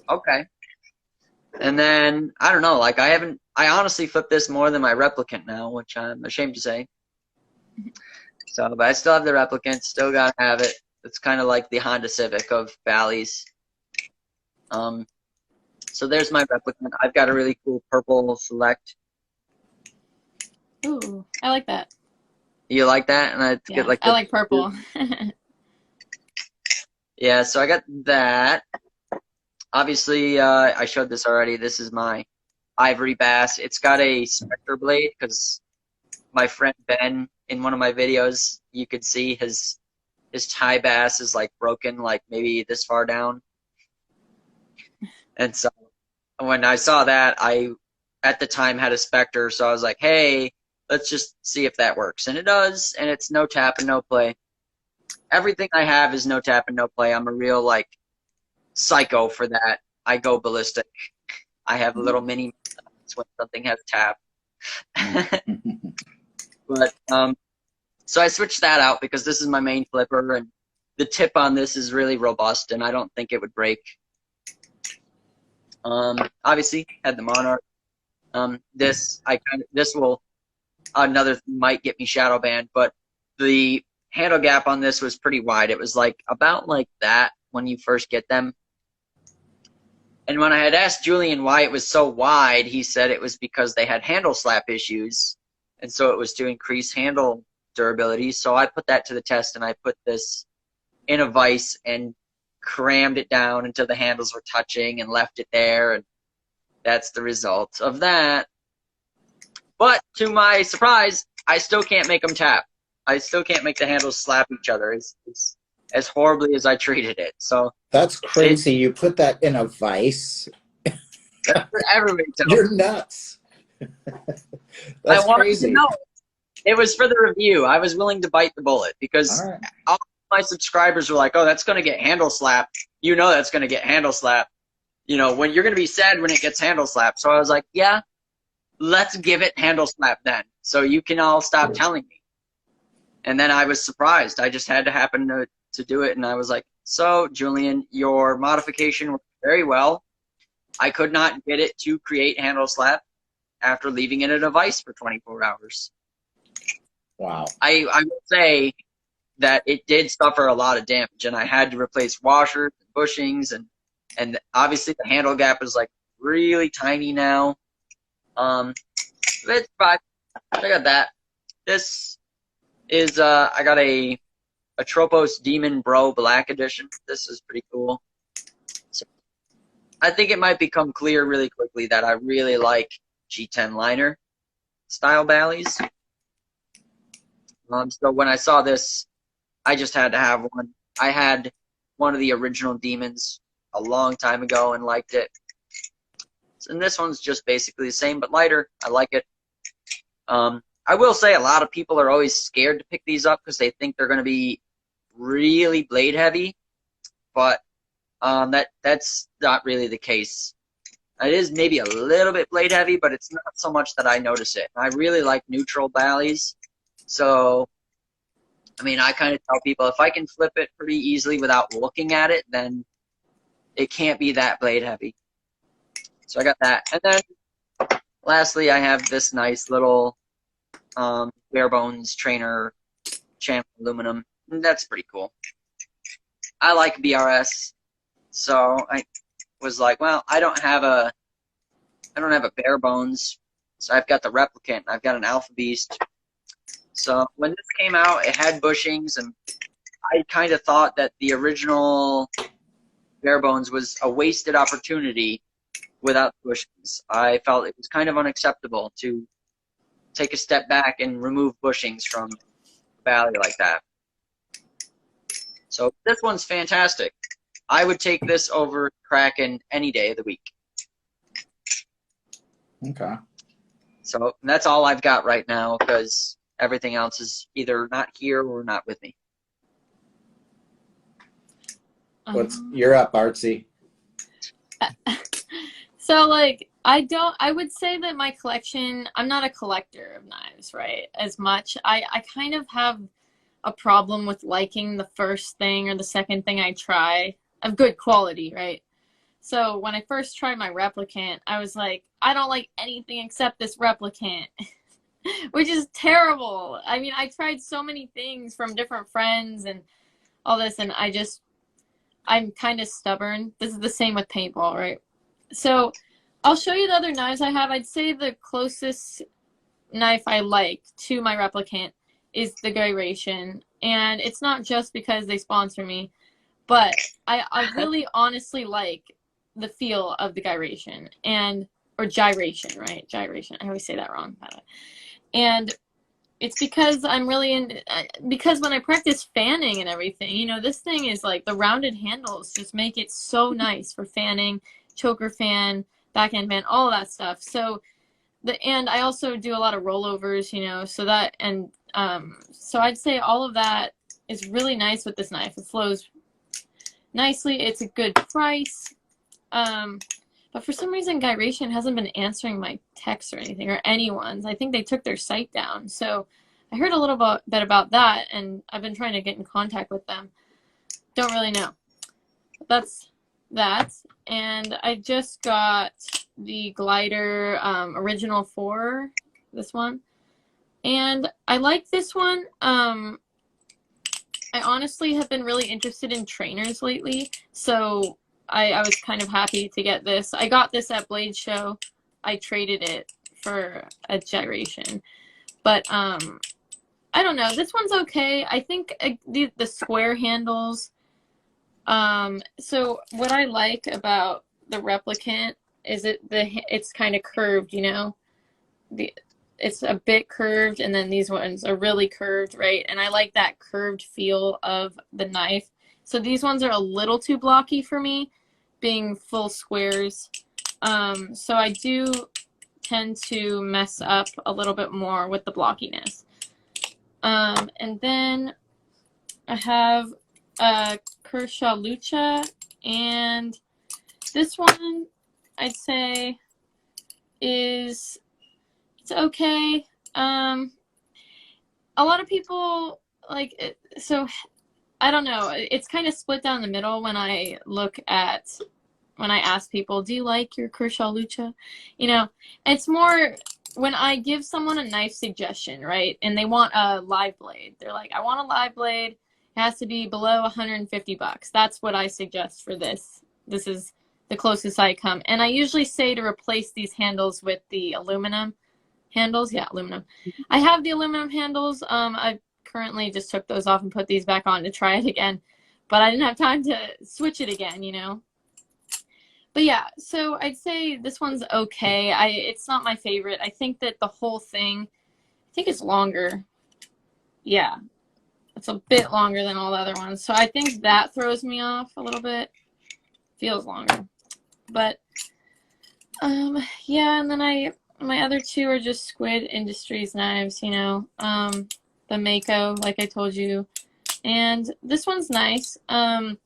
okay. And then, I don't know, like I honestly flipped this more than my replicant now, which I'm ashamed to say. So, but I still have the replicant, still got to have it. It's kind of like the Honda Civic of Bally's. So there's my replicant. I've got a really cool purple Select. Ooh, I like that. You like that? And I Yeah, get like I like purple. Yeah, so I got that. Obviously, I showed this already. This is my ivory bass. It's got a specter blade because my friend Ben, in one of my videos, you could see his tie bass is like broken, like maybe this far down. And so when I saw that, I at the time had a specter, so I was like, hey, let's just see if that works. And it does, and it's no tap and no play. Everything I have is no tap and no play. I'm a real like psycho for that. I go ballistic. I have little mini when something has tap. But so I switched that out because this is my main flipper, and the tip on this is really robust, and I don't think it would break. Obviously had the Monarch. This will another thing might get me shadow banned, but the handle gap on this was pretty wide. It was like about like that when you first get them. And when I had asked Julian why it was so wide, he said it was because they had handle slap issues, and so it was to increase handle durability. So I put that to the test, and I put this in a vise and crammed it down until the handles were touching and left it there, and that's the result of that. But to my surprise, I still can't make them tap. I still can't make the handles slap each other. It's as horribly as I treated it. So that's crazy. You put that in a vise. That's what everybody tells You're me. nuts. I wanted crazy. to know. It was for the review. I was willing to bite the bullet because all my subscribers were like, oh, that's going to get handle slapped. You know that's going to get handle slapped. You know, when you're going to be sad when it gets handle slapped. So I was like, yeah, let's give it handle slap then. So you can all stop telling me. And then I was surprised. I just had to happen to do it. And I was like, so, Julian, your modification worked very well. I could not get it to create handle slap after leaving it in a vise for 24 hours. Wow. I will say that it did suffer a lot of damage, and I had to replace washers and bushings, and obviously the handle gap is like really tiny now. It's fine. I got that. This is I got a Tropos Demon Bro Black Edition. This is pretty cool. So I think it might become clear really quickly that I really like G10 liner style Bally's. So when I saw this, I just had to have one. I had one of the original Demons a long time ago and liked it. And this one's just basically the same but lighter. I like it. I will say a lot of people are always scared to pick these up because they think they're going to be really blade heavy, but that's not really the case. It is maybe a little bit blade heavy, but it's not so much that I notice it. I really like neutral Bally's, so I mean, I kind of tell people if I can flip it pretty easily without looking at it, then it can't be that blade heavy. So I got that. And then lastly, I have this nice little bare bones trainer channel aluminum. And that's pretty cool. I like BRS, so I was like, well, I don't have a bare bones, so I've got the replicant. I've got an Alpha Beast. So when this came out, it had bushings, and I kind of thought that the original bare bones was a wasted opportunity without bushings. I felt it was kind of unacceptable to take a step back and remove bushings from the Valley like that. So this one's fantastic. I would take this over Kraken any day of the week. Okay. So that's all I've got right now because everything else is either not here or not with me. You're up, Artsy. So like I would say that my collection, I'm not a collector of knives, right? As much. I kind of have a problem with liking the first thing or the second thing I try of good quality, right? So when I first tried my replicant, I was like, I don't like anything except this replicant, which is terrible. I mean, I tried so many things from different friends and all this, and I'm kind of stubborn. This is the same with paintball, right? So I'll show you the other knives I have. I'd say the closest knife I like to my replicant is the Gyration. And it's not just because they sponsor me, but I really honestly like the feel of the Gyration or gyration, right? Gyration. I always say that wrong, by the way. And it's because I'm really because when I practice fanning and everything, you know, this thing is like the rounded handles just make it so nice for fanning, choker fan, backhand fan, all that stuff. So and I also do a lot of rollovers, you know, so that, and so I'd say all of that is really nice with this knife. It flows nicely. It's a good price. But for some reason, Gyration hasn't been answering my texts or anything, or anyone's. I think they took their site down. So I heard a little bit about that, and I've been trying to get in contact with them. Don't really know. But that's that. And I just got the Glider Original 4, this one. And I like this one. I honestly have been really interested in trainers lately, so I was kind of happy to get this. I got this at Blade Show. I traded it for a Gyration. But I don't know. This one's okay. I think the square handles. So what I like about the replicant is it's kind of curved, you know. It's a bit curved, and then these ones are really curved, right? And I like that curved feel of the knife. So these ones are a little too blocky for me, being full squares. So I do tend to mess up a little bit more with the blockiness. And then I have Kershaw Lucha, and this one I'd say it's okay. A lot of people like it, so I don't know. It's kind of split down the middle when I ask people, do you like your Kershaw Lucha? You know, it's more when I give someone a knife suggestion, right? And they want a live blade. They're like, I want a live blade. It has to be below $150. That's what I suggest for this. This is the closest I come. And I usually say to replace these handles with the aluminum handles. Yeah, aluminum. I have the aluminum handles. I currently just took those off and put these back on to try it again. But I didn't have time to switch it again, you know. But yeah, so I'd say this one's okay. It's not my favorite. I think that the whole thing, I think it's longer. Yeah, it's a bit longer than all the other ones. So I think that throws me off a little bit. Feels longer. But, yeah, and then my other two are just Squid Industries knives, you know. The Mako, like I told you. And this one's nice. The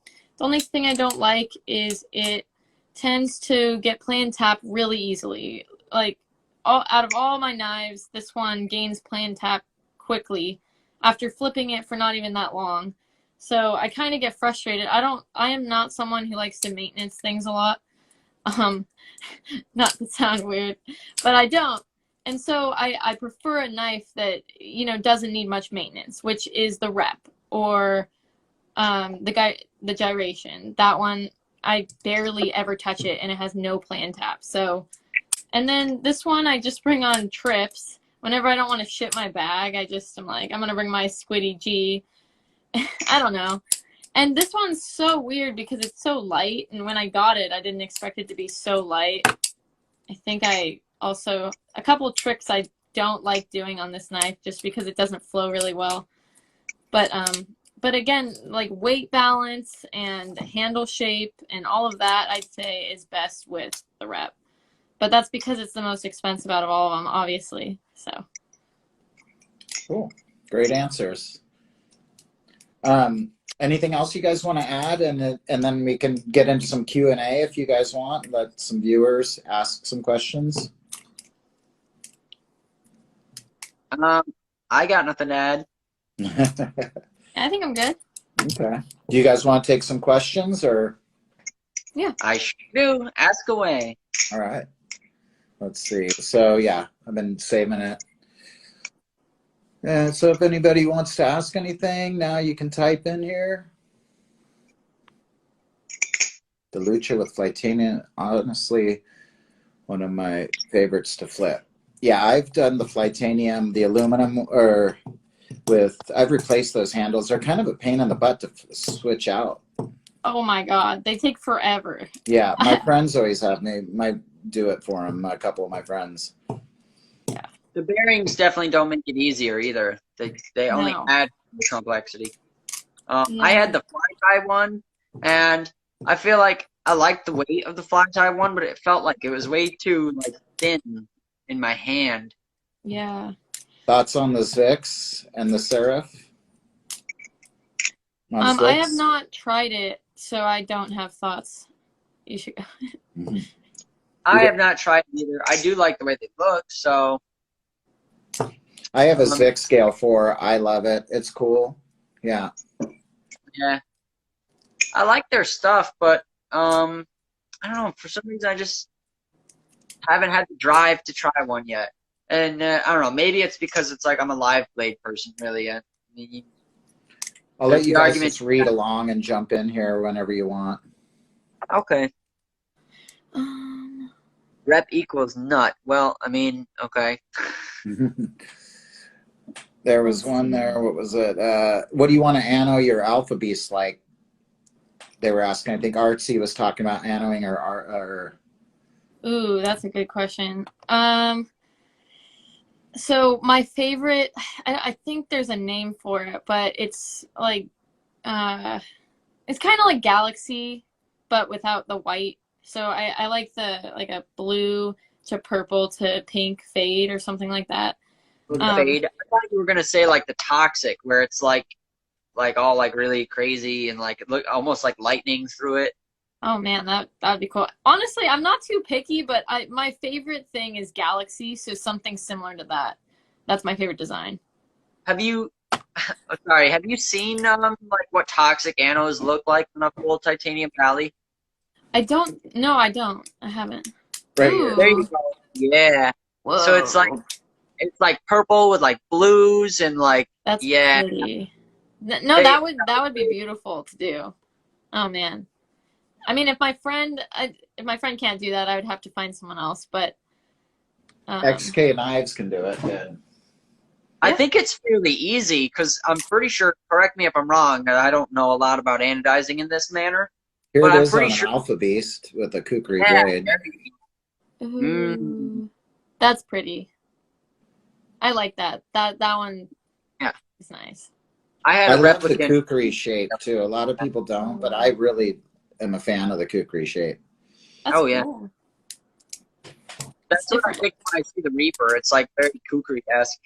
only thing I don't like is it tends to get plan tap really easily. Like out of all my knives, this one gains plan tap quickly after flipping it for not even that long. So I kind of get frustrated. I am not someone who likes to maintenance things a lot. Um, not to sound weird, but I don't. And so I prefer a knife that, you know, doesn't need much maintenance, which is the rep or the gyration. That one, I barely ever touch it, and it has no plan tap. So, and then this one I just bring on trips. Whenever I don't want to ship my bag, I'm like, I'm going to bring my Squiddy G. I don't know. And this one's so weird because it's so light, and when I got it, I didn't expect it to be so light. I think a couple tricks I don't like doing on this knife just because it doesn't flow really well. But again, like weight balance and handle shape and all of that, I'd say is best with the rep. But that's because it's the most expensive out of all of them, obviously. So. Cool. Great answers. Anything else you guys want to add? And then we can get into some Q&A if you guys want. Let some viewers ask some questions. I got nothing to add. I think I'm good. Okay. Do you guys want to take some questions or? Yeah. I sure do. Ask away. All right. Let's see. So yeah, I've been saving it. And so if anybody wants to ask anything, now you can type in here. The Lucha with Flytanium, honestly, one of my favorites to flip. Yeah, I've done the Flytanium, the aluminum, or I've replaced those handles. They're kind of a pain in the butt to switch out. Oh my God, they take forever. Yeah, my friends always have me. Do it for them. A couple of my friends. Yeah. The bearings definitely don't make it easier either. They only add complexity. I had the fly tie one, and I feel like I liked the weight of the fly tie one, but it felt like it was way too like thin in my hand. Yeah. Thoughts on the Zix and the Serif? I have not tried it, so I don't have thoughts. You should go. Mm-hmm. I have not tried it either. I do like the way they look, so. I have a Zix Scale 4. I love it. It's cool. Yeah. Yeah. I like their stuff, but I don't know. For some reason, I just haven't had the drive to try one yet. And I don't know. Maybe it's because it's like I'm a live blade person, really. I mean, I'll let you guys just read along and jump in here whenever you want. Okay. Rep equals nut. Well, I mean, okay. There was one there. What was it? What do you want to anno your Alpha Beast like? They were asking. I think Artsea was talking about annoing or. Ooh, that's a good question. So my favorite, I think there's a name for it, but it's like, it's kind of like Galaxy, but without the white. So I like like a blue to purple to pink fade or something like that. Fade. I thought you were gonna say like the Toxic, where it's like all like really crazy and like it look almost like lightning through it. Oh man, that'd be cool. Honestly, I'm not too picky, but my favorite thing is Galaxy, so something similar to that. That's my favorite design. Have you seen like what Toxic Annos look like on a full Titanium Valley? I don't. No, I don't. I haven't. Right here. There you go. Yeah. Whoa. So it's like purple with like blues and like that's yeah. Pretty. No, that would be beautiful to do. Oh man. I mean, if my friend can't do that, I would have to find someone else. But XK Knives can do it. Yeah. I think it's fairly easy because I'm pretty sure. Correct me if I'm wrong. I don't know a lot about anodizing in this manner. Here but it I'm is pretty on sure. an Alpha Beast with a kukri Yeah, blade. That's pretty. I like that. That one. Yeah, is nice. I love the kukri shape too. A lot of people don't, but I really am a fan of the kukri shape. That's cool. That's what I think when I see the Reaper. It's like very kukri-esque.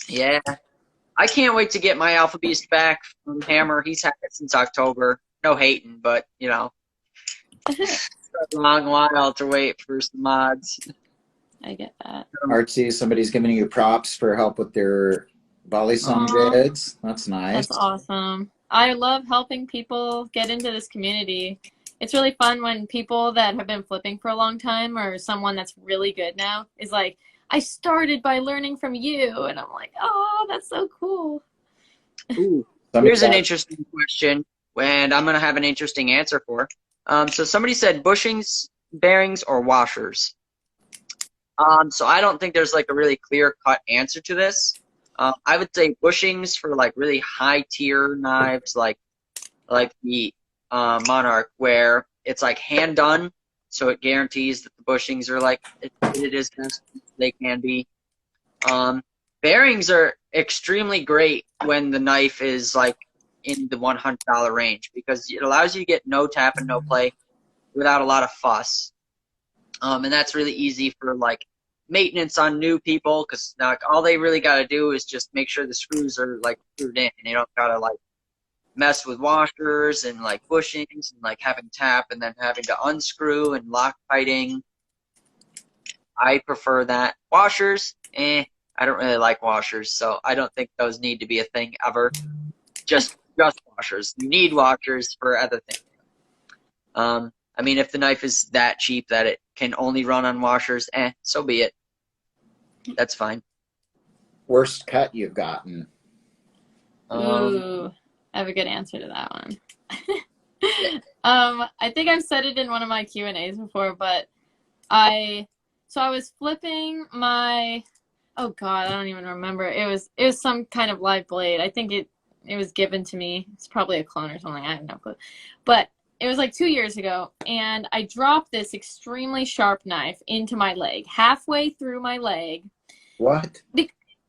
Yeah. I can't wait to get my Alpha Beast back from Hammer. He's had it since October. No hating, but, you know. It's a long while to wait for some mods. I get that. Artsea, somebody's giving you props for help with their Balisong vids. That's nice. That's awesome. I love helping people get into this community. It's really fun when people that have been flipping for a long time or someone that's really good now is like, I started by learning from you. And I'm like, oh, that's so cool. Ooh, here's an interesting question, and I'm going to have an interesting answer for. So somebody said bushings, bearings, or washers. So I don't think there's like a really clear-cut answer to this. I would say bushings for like really high-tier knives, like the Monarch, where it's like hand-done, so it guarantees that the bushings are like it is best they can be. Bearings are extremely great when the knife is like in the $100 range because it allows you to get no tap and no play without a lot of fuss. And that's really easy for like maintenance on new people because now like, all they really got to do is just make sure the screws are like screwed in, and you don't got to like mess with washers and like bushings and like having tap and then having to unscrew and lock tighting. I prefer that. Washers, I don't really like washers, so I don't think those need to be a thing ever. Just washers. You need washers for other things. I mean, if the knife is that cheap that it can only run on washers, so be it. That's fine. Worst cut you've gotten? Ooh, I have a good answer to that one. I think I've said it in one of my Q&As before, but I was flipping my, oh God, I don't even remember. It was some kind of live blade. I think it was given to me. It's probably a clone or something. I have no clue. But it was like 2 years ago, and I dropped this extremely sharp knife into my leg, halfway through my leg. What?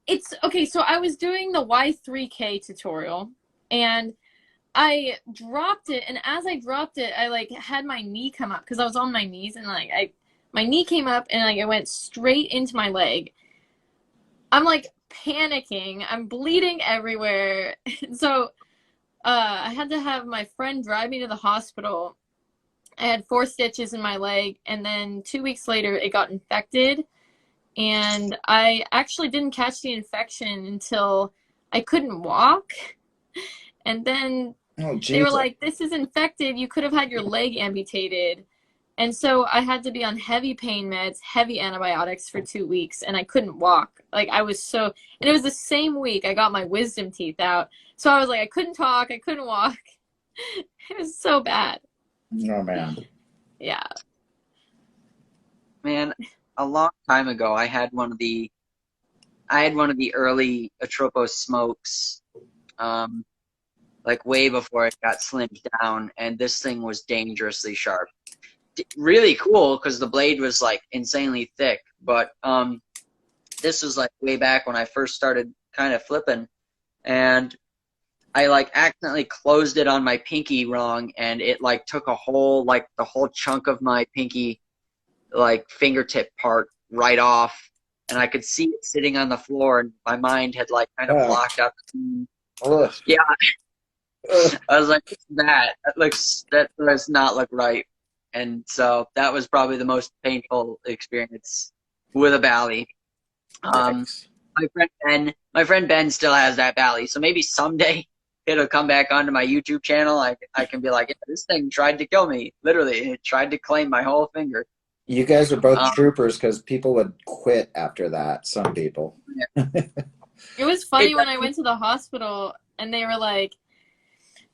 It's okay. So I was doing the Y3K tutorial, and I dropped it. And as I dropped it, I like had my knee come up because I was on my knees, and like my knee came up, and like it went straight into my leg. I'm like panicking. I'm bleeding everywhere. So I had to have my friend drive me to the hospital. I had 4 stitches in my leg, and then 2 weeks later it got infected, and I actually didn't catch the infection until I couldn't walk. And then they were like, this is infected, you could have had your leg amputated. And so I had to be on heavy pain meds, heavy antibiotics for 2 weeks, and I couldn't walk. Like I was so, and it was the same week I got my wisdom teeth out. So I was like, I couldn't talk, I couldn't walk. It was so bad. Oh man. Yeah. Man, a long time ago, I had one of the early Atropos smokes, like way before it got slimmed down, and this thing was dangerously sharp. Really cool because the blade was like insanely thick, but this was like way back when I first started kind of flipping, and I like accidentally closed it on my pinky wrong, and it like took a whole like the whole chunk of my pinky like fingertip part right off, and I could see it sitting on the floor, and my mind had like kind of blocked out the scene. Yeah. I was like, that does not look right. And so that was probably the most painful experience with a Bali. My friend Ben still has that Bali, so maybe someday it'll come back onto my YouTube channel. I can be like, yeah, this thing tried to kill me. Literally, it tried to claim my whole finger. You guys are both troopers because people would quit after that. Some people. Yeah. It was funny when I went to the hospital and they were like,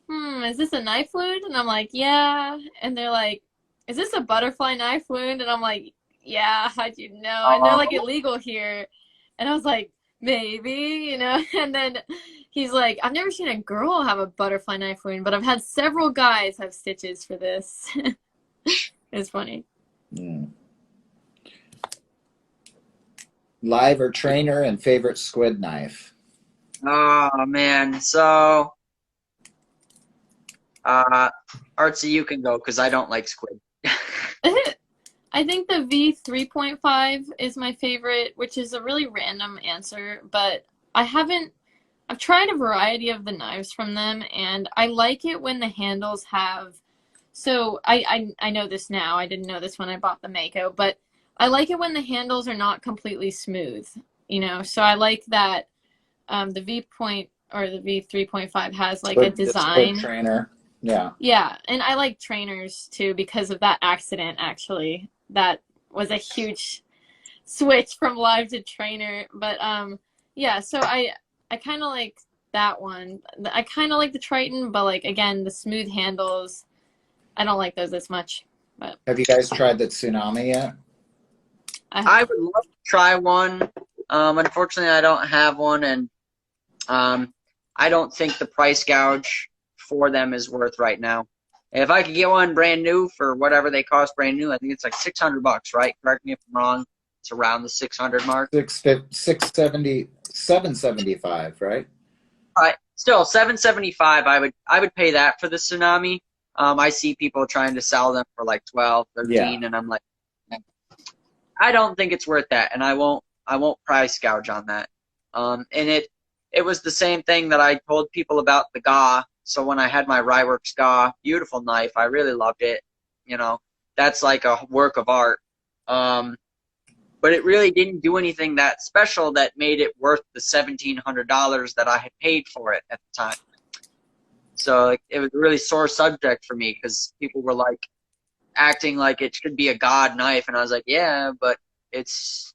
is this a knife wound? And I'm like, yeah. And they're like, is this a butterfly knife wound? And I'm like, yeah, how'd you know? And they're like illegal here. And I was like, maybe, you know? And then he's like, I've never seen a girl have a butterfly knife wound, but I've had several guys have stitches for this. It's funny. Live or trainer and favorite squid knife? Oh, man. So, Artsea, you can go because I don't like squid. I think the V3.5 is my favorite, which is a really random answer, but I've tried a variety of the knives from them, and I like it when the handles have, so I know this now, I didn't know this when I bought the Mako, but I like it when the handles are not completely smooth, you know, so I like that the or the V3.5 has like a Squid, the squid design. trainer. Yeah. Yeah, and I like trainers too because of that accident actually. That was a huge switch from live to trainer. But yeah, so I kind of like that one. I kind of like the Triton, but like again, the smooth handles, I don't like those as much. But Have you guys tried the Tsunami yet? I would love to try one. Unfortunately, I don't have one, and I don't think the price gouge for them is worth right now. If I could get one brand new for whatever they cost brand new, I think it's like $600, right? Correct me if I'm wrong. It's around the 600 mark. 670, 775, right? Right. Still, 775. I would pay that for the Tsunami. I see people trying to sell them for like 12, 13, Yeah. and I'm like, I don't think it's worth that, and I won't price gouge on that. And it was the same thing that I told people about the GA. So when I had my Ryworks GA, beautiful knife, I really loved it. You know, that's like a work of art. But it really didn't do anything that special that made it worth the $1,700 that I had paid for it at the time. So like, it was a really sore subject for me because people were like acting like it should be a god knife, and I was like, yeah, but it's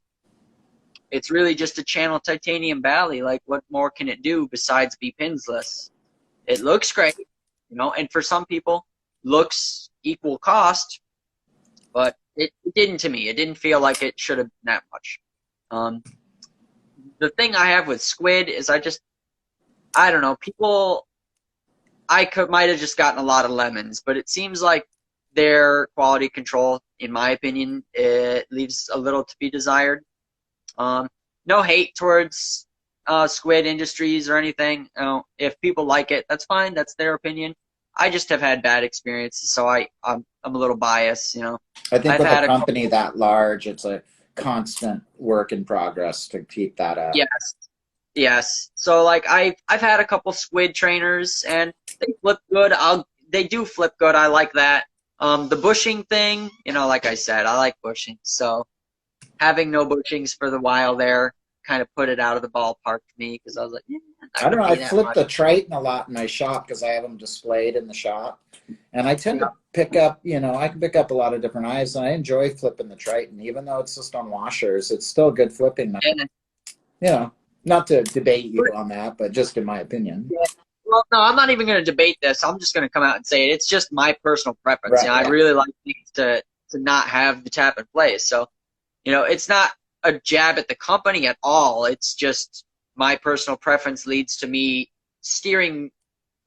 really just a channel titanium bally. Like, what more can it do besides be pinsless? It looks great, you know, and for some people, looks equal cost, but it didn't to me. It didn't feel like it should have been that much. The thing I have with squid is I don't know, people, might have just gotten a lot of lemons, but it seems like their quality control, in my opinion, it leaves a little to be desired. No hate towards Squid Industries or anything. You know, if people like it, that's fine. That's their opinion. I just have had bad experiences, so I'm a little biased. You know, I think I've with had a company that large, it's a constant work in progress to keep that up. Yes. So like I've had a couple squid trainers, and they flip good. They do flip good. I like that. The bushing thing, you know, like I said, I like bushing. So having no bushings for the while there kind of put it out of the ballpark for me because I was like, I don't know. I flip the Triton a lot in my shop because I have them displayed in the shop, and I tend to pick up. You know, I can pick up a lot of different eyes, and I enjoy flipping the Triton, even though it's just on washers. It's still good flipping. Yeah. You know, not to debate you on that, but just in my opinion. Yeah. Well, no, I'm not even going to debate this. I'm just going to come out and say it. It's just my personal preference. Right, you know, I really like things to not have the tap and play. So, you know, it's not a jab at the company at all. It's just my personal preference leads to me steering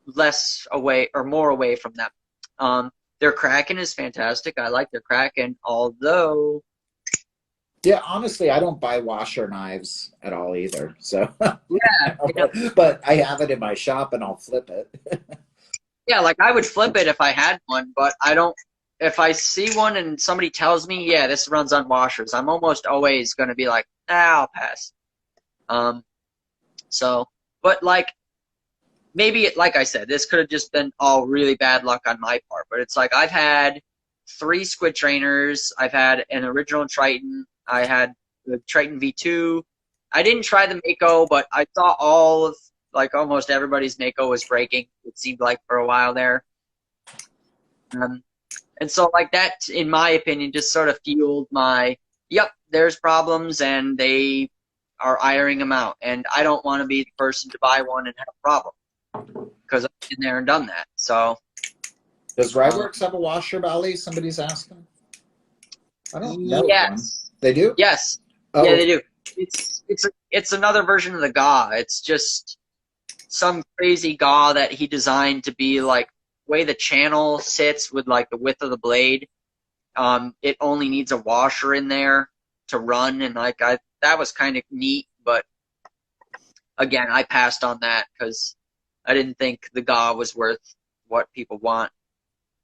less away or more away from them. Their Kraken is fantastic. I like their Kraken, although... Yeah, honestly, I don't buy washer knives at all either. So, yeah, you know, but I have it in my shop and I'll flip it. Yeah, like I would flip it if I had one, but I don't. If I see one and somebody tells me, yeah, this runs on washers, I'm almost always going to be like, I'll pass. So, but like, maybe, like I said, this could have just been all really bad luck on my part, but it's like I've had 3 squid trainers. I've had an original Triton. I had the Triton V2. I didn't try the Mako, but I saw all of, like, almost everybody's Mako was breaking, it seemed like, for a while there. And so, like, that, in my opinion, just sort of fueled my, yep, there's problems, and they are ironing them out. And I don't want to be the person to buy one and have a problem, because I've been there and done that. So, does Ryworks have a washer, Bally? Somebody's asking. I don't know. Yes. They do? Yes. Oh. Yeah, they do. It's another version of the GA. It's just some crazy GA that he designed to be like way the channel sits with like the width of the blade. It only needs a washer in there to run, and like that was kind of neat, but again, I passed on that because I didn't think the GA was worth what people want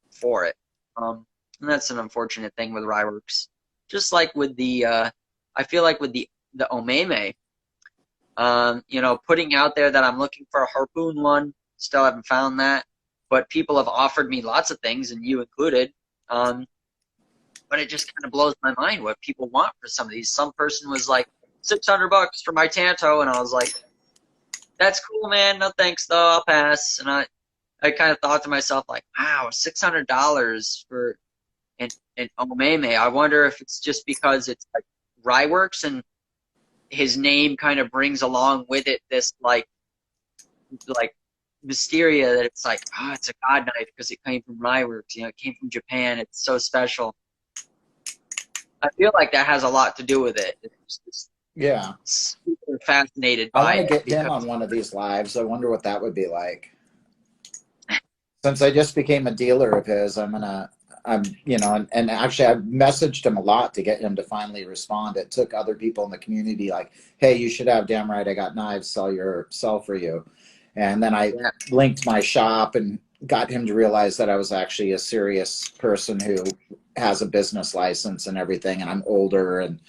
for it. And that's an unfortunate thing with Ryworks. Just like with the, I feel like with the Omeme, you know, putting out there that I'm looking for a harpoon one, still haven't found that, but people have offered me lots of things, and you included. But it just kind of blows my mind what people want for some of these. Some person was like $600 for my Tanto, and I was like, that's cool, man. No thanks, though. I'll pass. And I kind of thought to myself, like, wow, $600 for an Omeme. I wonder if it's just because it's like Ryeworks and his name kind of brings along with it this like mysteria that it's like, oh, it's a god knife because it came from Ryeworks. You know, it came from Japan. It's so special. I feel like that has a lot to do with it. It's just Yeah. super fascinated I by want to it. get him on one of these lives. I wonder what that would be like. Since I just became a dealer of his, you know, and actually I messaged him a lot to get him to finally respond. It took other people in the community like, hey, you should have Damn Right I Got Knives sell for you. And then I linked my shop and got him to realize that I was actually a serious person who has a business license and everything, and I'm older and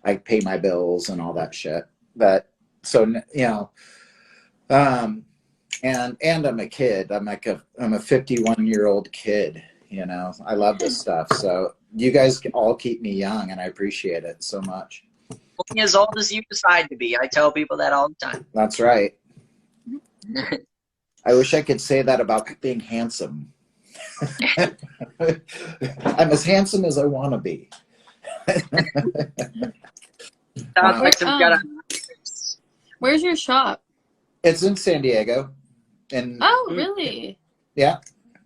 I pay my bills and all that shit. But so, you know, and I'm a kid. I'm a 51-year-old kid. You know, I love this stuff. So you guys all keep me young, and I appreciate it so much. Only as old as you decide to be. I tell people that all the time. That's right. I wish I could say that about being handsome. I'm as handsome as I want to be. Where's your shop? It's in San Diego. And oh, really? Yeah.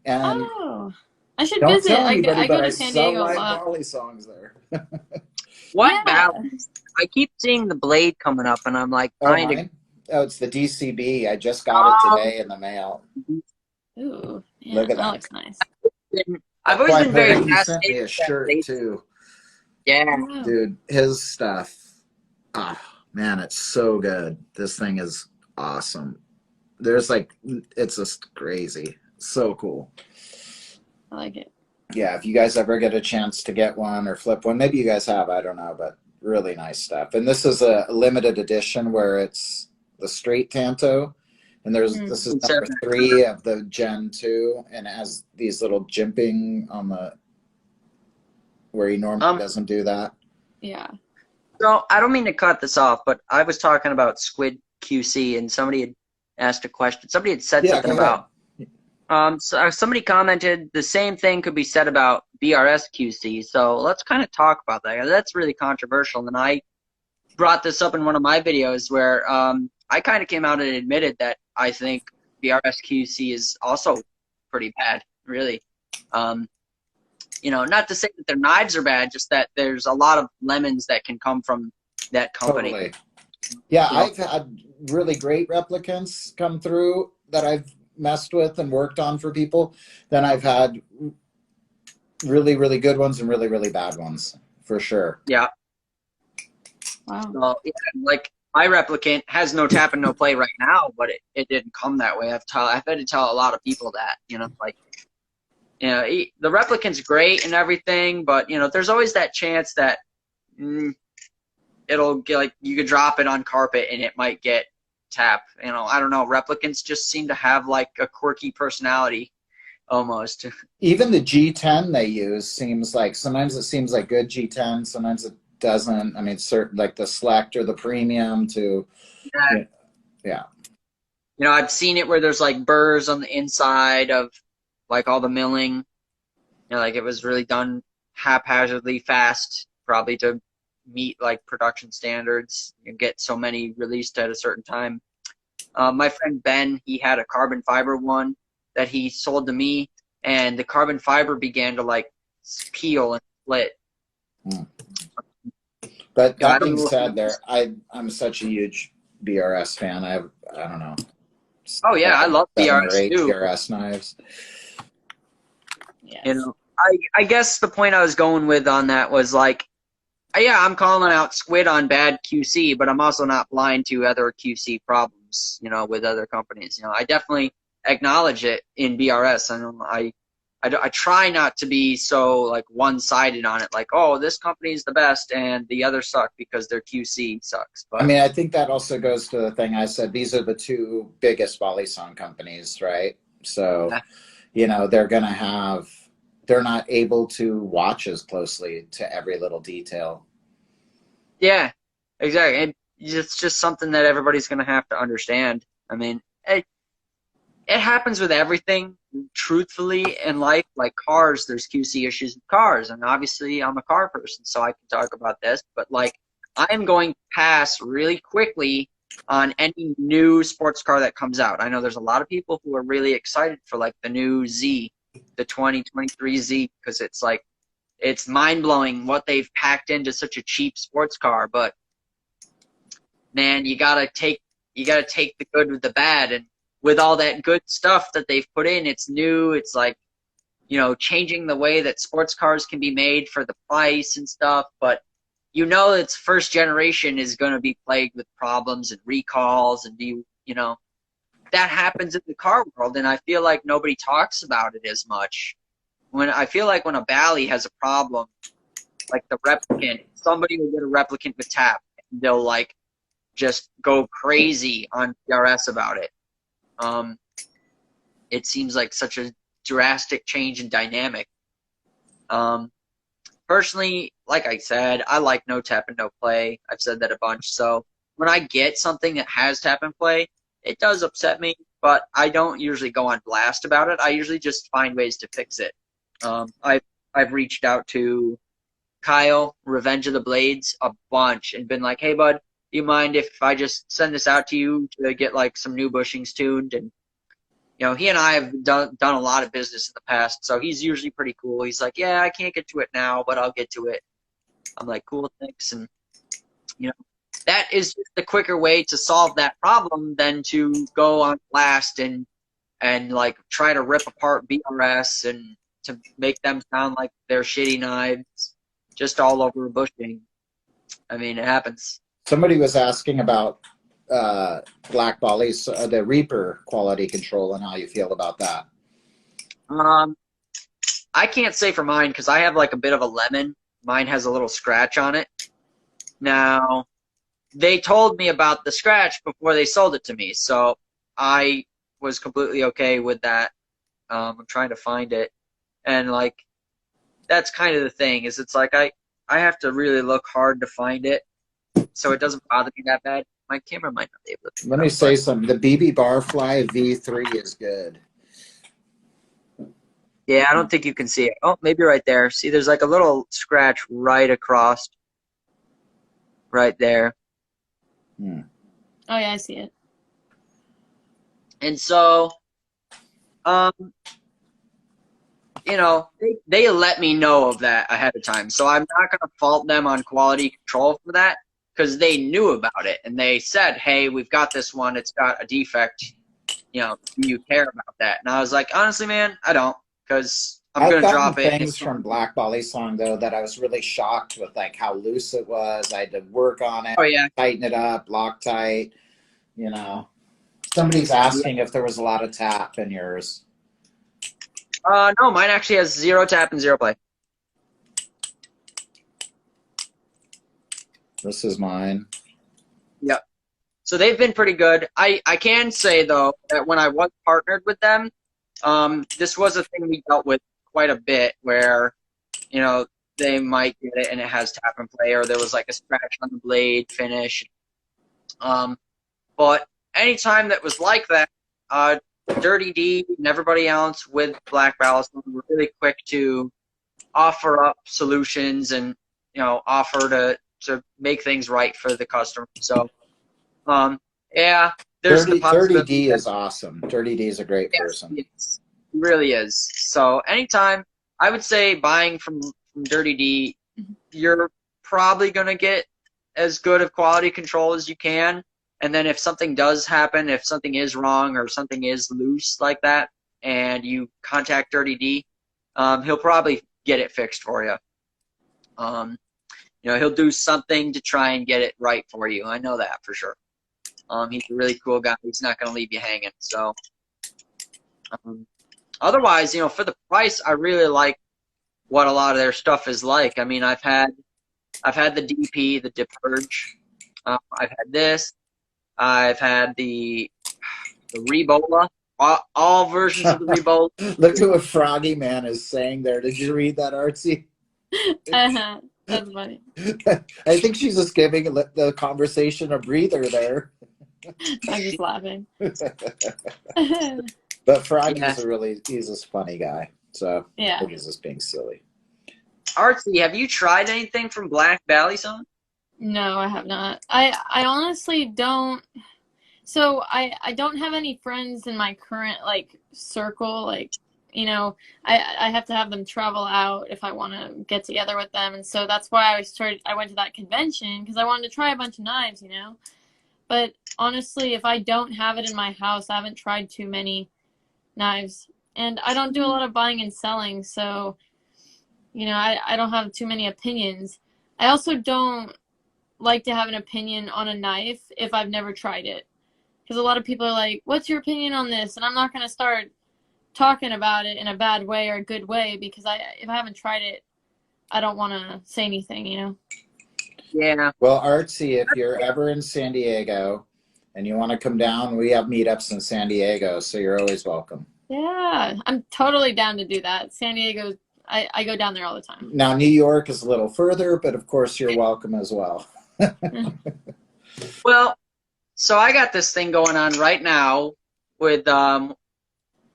And oh, I should don't visit. tell anybody, I go to I San sell Diego a my lot. Balisongs there. What balance? I keep seeing the blade coming up, and I'm like, Oh, it's the DCB. I just got it today in the mail. Ooh, yeah, look at that that. looks nice. I've always been very He sent me a fascinated shirt with too. Yeah, Wow. Dude, his stuff. Oh man, it's so good. This thing is awesome. There's like, it's just crazy. So cool. I like it. Yeah, if you guys ever get a chance to get one or flip one, maybe you guys have, I don't know, but really nice stuff. And this is a limited edition where it's the straight tanto, and this is number 3 of the Gen 2, and it has these little jimping on the where he normally doesn't do that. Yeah. So I don't mean to cut this off, but I was talking about Squid QC, and somebody had asked a question. Somebody had said something about. So somebody commented the same thing could be said about BRS QC. So let's kind of talk about that. That's really controversial, and I brought this up in one of my videos where I kind of came out and admitted that I think BRS QC is also pretty bad, really. You know, not to say that their knives are bad, just that there's a lot of lemons that can come from that company. Totally. Yeah, I've had really great replicants come through that I've messed with and worked on for people. Then I've had really, really good ones and really, really bad ones, for sure. Yeah. Wow. Well, yeah, like my replicant has no tap and no play right now, but it didn't come that way. I've had to tell a lot of people that, you know, like, you know, the replicant's great and everything, but you know, there's always that chance that it'll get, like, you could drop it on carpet and it might get tap. You know, I don't know. Replicants just seem to have like a quirky personality, almost. Even the G10 they use seems like sometimes it seems like good G10, sometimes it doesn't. I mean, certain like the Select or the Premium to yeah. You know, I've seen it where there's like burrs on the inside of like all the milling. You know, like it was really done haphazardly fast, probably to meet like production standards and get so many released at a certain time. My friend Ben, he had a carbon fiber one that he sold to me, and the carbon fiber began to like peel and split. But that being said, I'm such a huge BRS fan. I don't know. Oh yeah, I love BRS 7 or 8 too. BRS knives. Yes. You know, I guess the point I was going with on that was like, yeah, I'm calling out Squid on bad QC, but I'm also not blind to other QC problems, you know, with other companies. You know, I definitely acknowledge it in BRS. I try not to be so like one-sided on it, like, oh, this company is the best and the others suck because their QC sucks. But I mean, I think that also goes to the thing I said. These are the 2 biggest Balisong companies, right? So, you know, they're not able to watch as closely to every little detail. Yeah, exactly. And it's just something that everybody's going to have to understand. I mean, it happens with everything, truthfully, in life. Like cars, there's QC issues with cars, and obviously I'm a car person, so I can talk about this. But like, I'm going to pass really quickly on any new sports car that comes out. I know there's a lot of people who are really excited for like the new Z, the 2023 Z, because it's like, it's mind-blowing what they've packed into such a cheap sports car. But man, you gotta take the good with the bad, and with all that good stuff that they've put in, it's new. It's like, you know, changing the way that sports cars can be made for the price and stuff. But you know, its first generation is going to be plagued with problems and recalls, and you know, that happens in the car world, and I feel like nobody talks about it as much. I feel like when a Bally has a problem, like the replicant, somebody will get a replicant with tap, and they'll like just go crazy on DRS about it. It seems like such a drastic change in dynamic. Personally, like I said, I like no tap and no play. I've said that a bunch. So when I get something that has tap and play, it does upset me, but I don't usually go on blast about it. I usually just find ways to fix it. I've reached out to Kyle, Revenge of the Blades, a bunch, and been like, hey, bud, do you mind if I just send this out to you to get like some new bushings tuned? And you know, he and I have done a lot of business in the past, so he's usually pretty cool. He's like, yeah, I can't get to it now, but I'll get to it. I'm like, cool, thanks. And you know, that is just the quicker way to solve that problem than to go on blast and like try to rip apart BRS and to make them sound like they're shitty knives just all over a bushing. I mean, it happens. Somebody was asking about Black Bali's, the Reaper quality control, and how you feel about that. I can't say for mine because I have like a bit of a lemon. Mine has a little scratch on it. Now, they told me about the scratch before they sold it to me, so I was completely okay with that. I'm trying to find it, and like, that's kind of the thing, is it's like I have to really look hard to find it, so it doesn't bother me that bad. My camera might not be able to. Let me say something. The BB Barfly V3 is good. Yeah, I don't think you can see it. Oh, maybe right there. See, there's like a little scratch right across, right there. Oh yeah, I see it. And so, you know, they let me know of that ahead of time, so I'm not going to fault them on quality control for that, because they knew about it, and they said, hey, we've got this one, it's got a defect, you know, do you care about that? And I was like, honestly, man, I don't, because I'm going to drop it. I've things from Black Balisong, though, that I was really shocked with, like how loose it was. I had to work on it, oh, yeah. Tighten it up, Loctite, you know. Somebody's asking if there was a lot of tap in yours. No, mine actually has 0 tap and 0 play. This is mine. Yep. So they've been pretty good. I can say, though, that when I was partnered with them, this was a thing we dealt with quite a bit, where, you know, they might get it and it has tap and play, or there was like a scratch on the blade finish. But anytime that was like that, Dirty D and everybody else with Black Balisong were really quick to offer up solutions and, you know, offer to make things right for the customer. So, yeah, there's the possibility. Dirty D is awesome. Dirty D is a great person. He really is. So anytime, I would say buying from Dirty D, you're probably going to get as good of quality control as you can. And then if something does happen, if something is wrong or something is loose like that, and you contact Dirty D, he'll probably get it fixed for you. You know, he'll do something to try and get it right for you. I know that for sure. He's a really cool guy. He's not going to leave you hanging. So, otherwise, you know, for the price, I really like what a lot of their stuff is like. I mean, I've had the DP, the Dip Purge. I've had this. I've had the Rebola, all versions of the Rebola. Look at what Froggy Man is saying there. Did you read that, Artsy? That's funny. I think she's just giving the conversation a breather there. I'm just laughing. But Froggy's Yeah. he's a funny guy. So Yeah. I think he's just being silly. Artsy, have you tried anything from Black Balisong? No, I have not. I honestly don't. So I don't have any friends in my current like circle. Like, I have to have them travel out if I want to get together with them, and so that's why I went to that convention because I wanted to try a bunch of knives. But honestly, if I don't have it in my house, I haven't tried too many knives, and I don't do a lot of buying and selling, so I don't have too many opinions. I also don't like to have an opinion on a knife if I've never tried it. Because a lot of people are like, what's your opinion on this? And I'm not going to start talking about it in a bad way or a good way because if I haven't tried it, I don't want to say anything. Yeah. Well, Artsy, if you're ever in San Diego and you want to come down, we have meetups in San Diego, so you're always welcome. Yeah, I'm totally down to do that. San Diego, I go down there all the time. Now, New York is a little further, but of course you're welcome as well. Well, so I got this thing going on right now with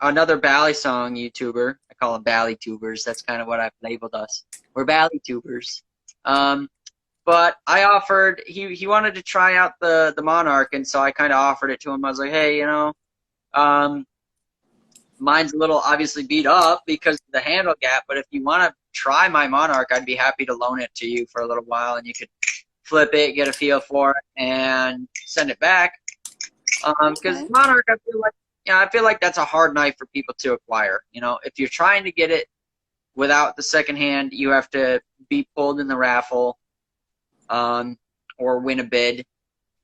another Balisong YouTuber. I call them Balitubers. That's kind of what I've labeled us. We're Balitubers. But I offered, he wanted to try out the Monarch, and so I kind of offered it to him. I was like, hey, mine's a little obviously beat up because of the handle gap, but if you want to try my Monarch, I'd be happy to loan it to you for a little while, and you could flip it, get a feel for it, and send it back. Because Monarch, I feel like that's a hard knife for people to acquire. If you're trying to get it without the second hand, you have to be pulled in the raffle, or win a bid.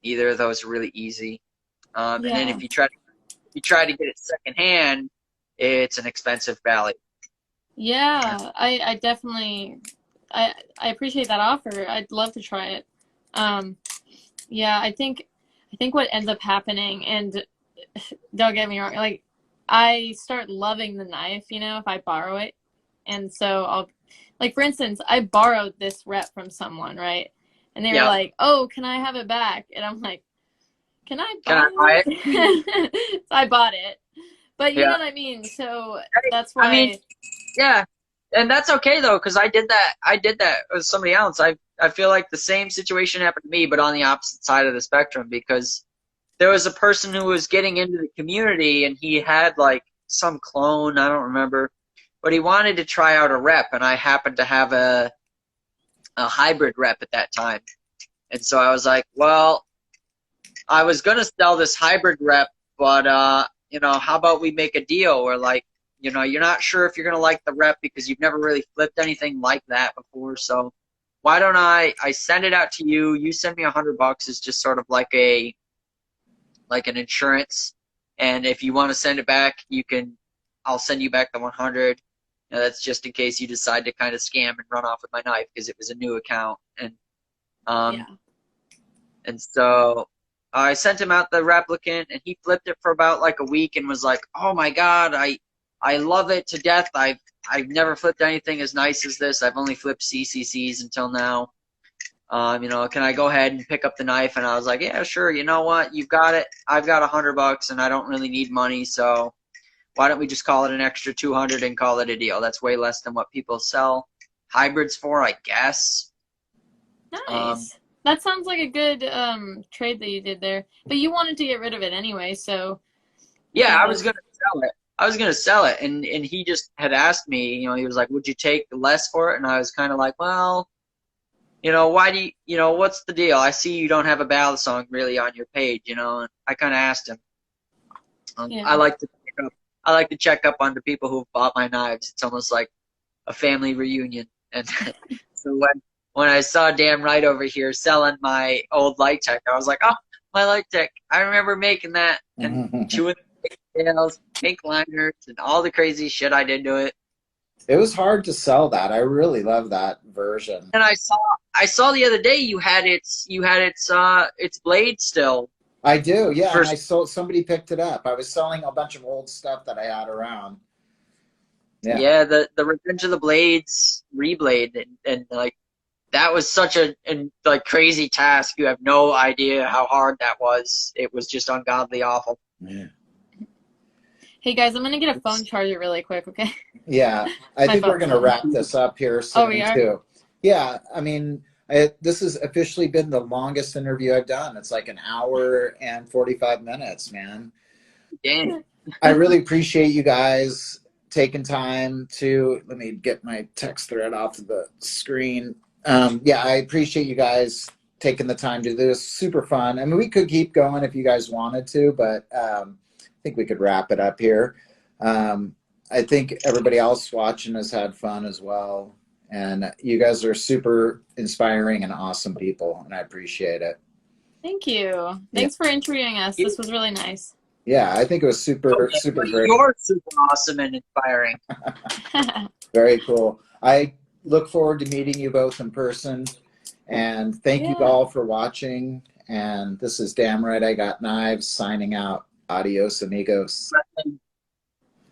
Either of those are really easy. And then if you try to get it second hand, it's an expensive bally. Yeah, I definitely I appreciate that offer. I'd love to try it. Yeah, I think what ends up happening, and don't get me wrong, like I start loving the knife, if I borrow it. And so I'll, like, for instance, I borrowed this rep from someone, right? And they were like, oh, can I have it back? And I'm like, can I buy it? So I bought it. But you know what I mean? So that's why. I mean, yeah. And that's okay, though, because I did that with somebody else. I feel like the same situation happened to me, but on the opposite side of the spectrum, because there was a person who was getting into the community, and he had, like, some clone, I don't remember, but he wanted to try out a rep, and I happened to have a hybrid rep at that time. And so I was like, well, I was going to sell this hybrid rep, but, how about we make a deal where, like, you're not sure if you're going to like the rep because you've never really flipped anything like that before. So why don't I send it out to you? You send me $100. It's just sort of like an insurance. And if you want to send it back, I'll send you back the 100. That's just in case you decide to kind of scam and run off with my knife because it was a new account. And, and so I sent him out the replicant, and he flipped it for about like a week and was like, oh my God, I love it to death. I've never flipped anything as nice as this. I've only flipped CCCs until now. Can I go ahead and pick up the knife? And I was like, yeah, sure. You know what? You've got it. I've got $100 and I don't really need money. So why don't we just call it an extra 200 and call it a deal? That's way less than what people sell hybrids for, I guess. Nice. That sounds like a good trade that you did there. But you wanted to get rid of it anyway, so. Yeah, I was going to sell it. And he just had asked me, he was like, would you take less for it? And I was kind of like, well, why do you, what's the deal? I see you don't have a Balisong really on your page, and I kind of asked him. I like to check up on the people who've bought my knives. It's almost like a family reunion. And so when I saw Dan Wright over here selling my old Light Tech, I was like, oh, my Light Tech. I remember making that and chewing the tails, pink liners, and all the crazy shit I did to it. It was hard to sell that. I really love that version. And I saw the other day you had its blade still. I do, yeah. And I sold. Somebody picked it up. I was selling a bunch of old stuff that I had around. Yeah, the Revenge of the Blades reblade and like that was such a like crazy task. You have no idea how hard that was. It was just ungodly awful. Yeah. Hey guys, I'm gonna get a phone charger really quick, okay? Yeah, I My think we're phone's going to on. wrap this up here Oh, we soon are? too. Yeah, I mean, this has officially been the longest interview I've done. It's like an hour and 45 minutes, man. Dang. I really appreciate you guys taking time to, let me get my text thread off of the screen. Yeah, I appreciate you guys taking the time to do this. Super fun. I mean, we could keep going if you guys wanted to, but I think we could wrap it up here. I think everybody else watching has had fun as well. And you guys are super inspiring and awesome people, and I appreciate it. Thank you. Thanks for interviewing us. This was really nice. Yeah, I think it was super, super great. You're super awesome and inspiring. Very cool. I look forward to meeting you both in person. And thank you all for watching. And this is Damn Right I Got Knives signing out. Adios, amigos.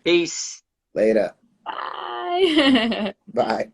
Peace. Later. Bye. Bye.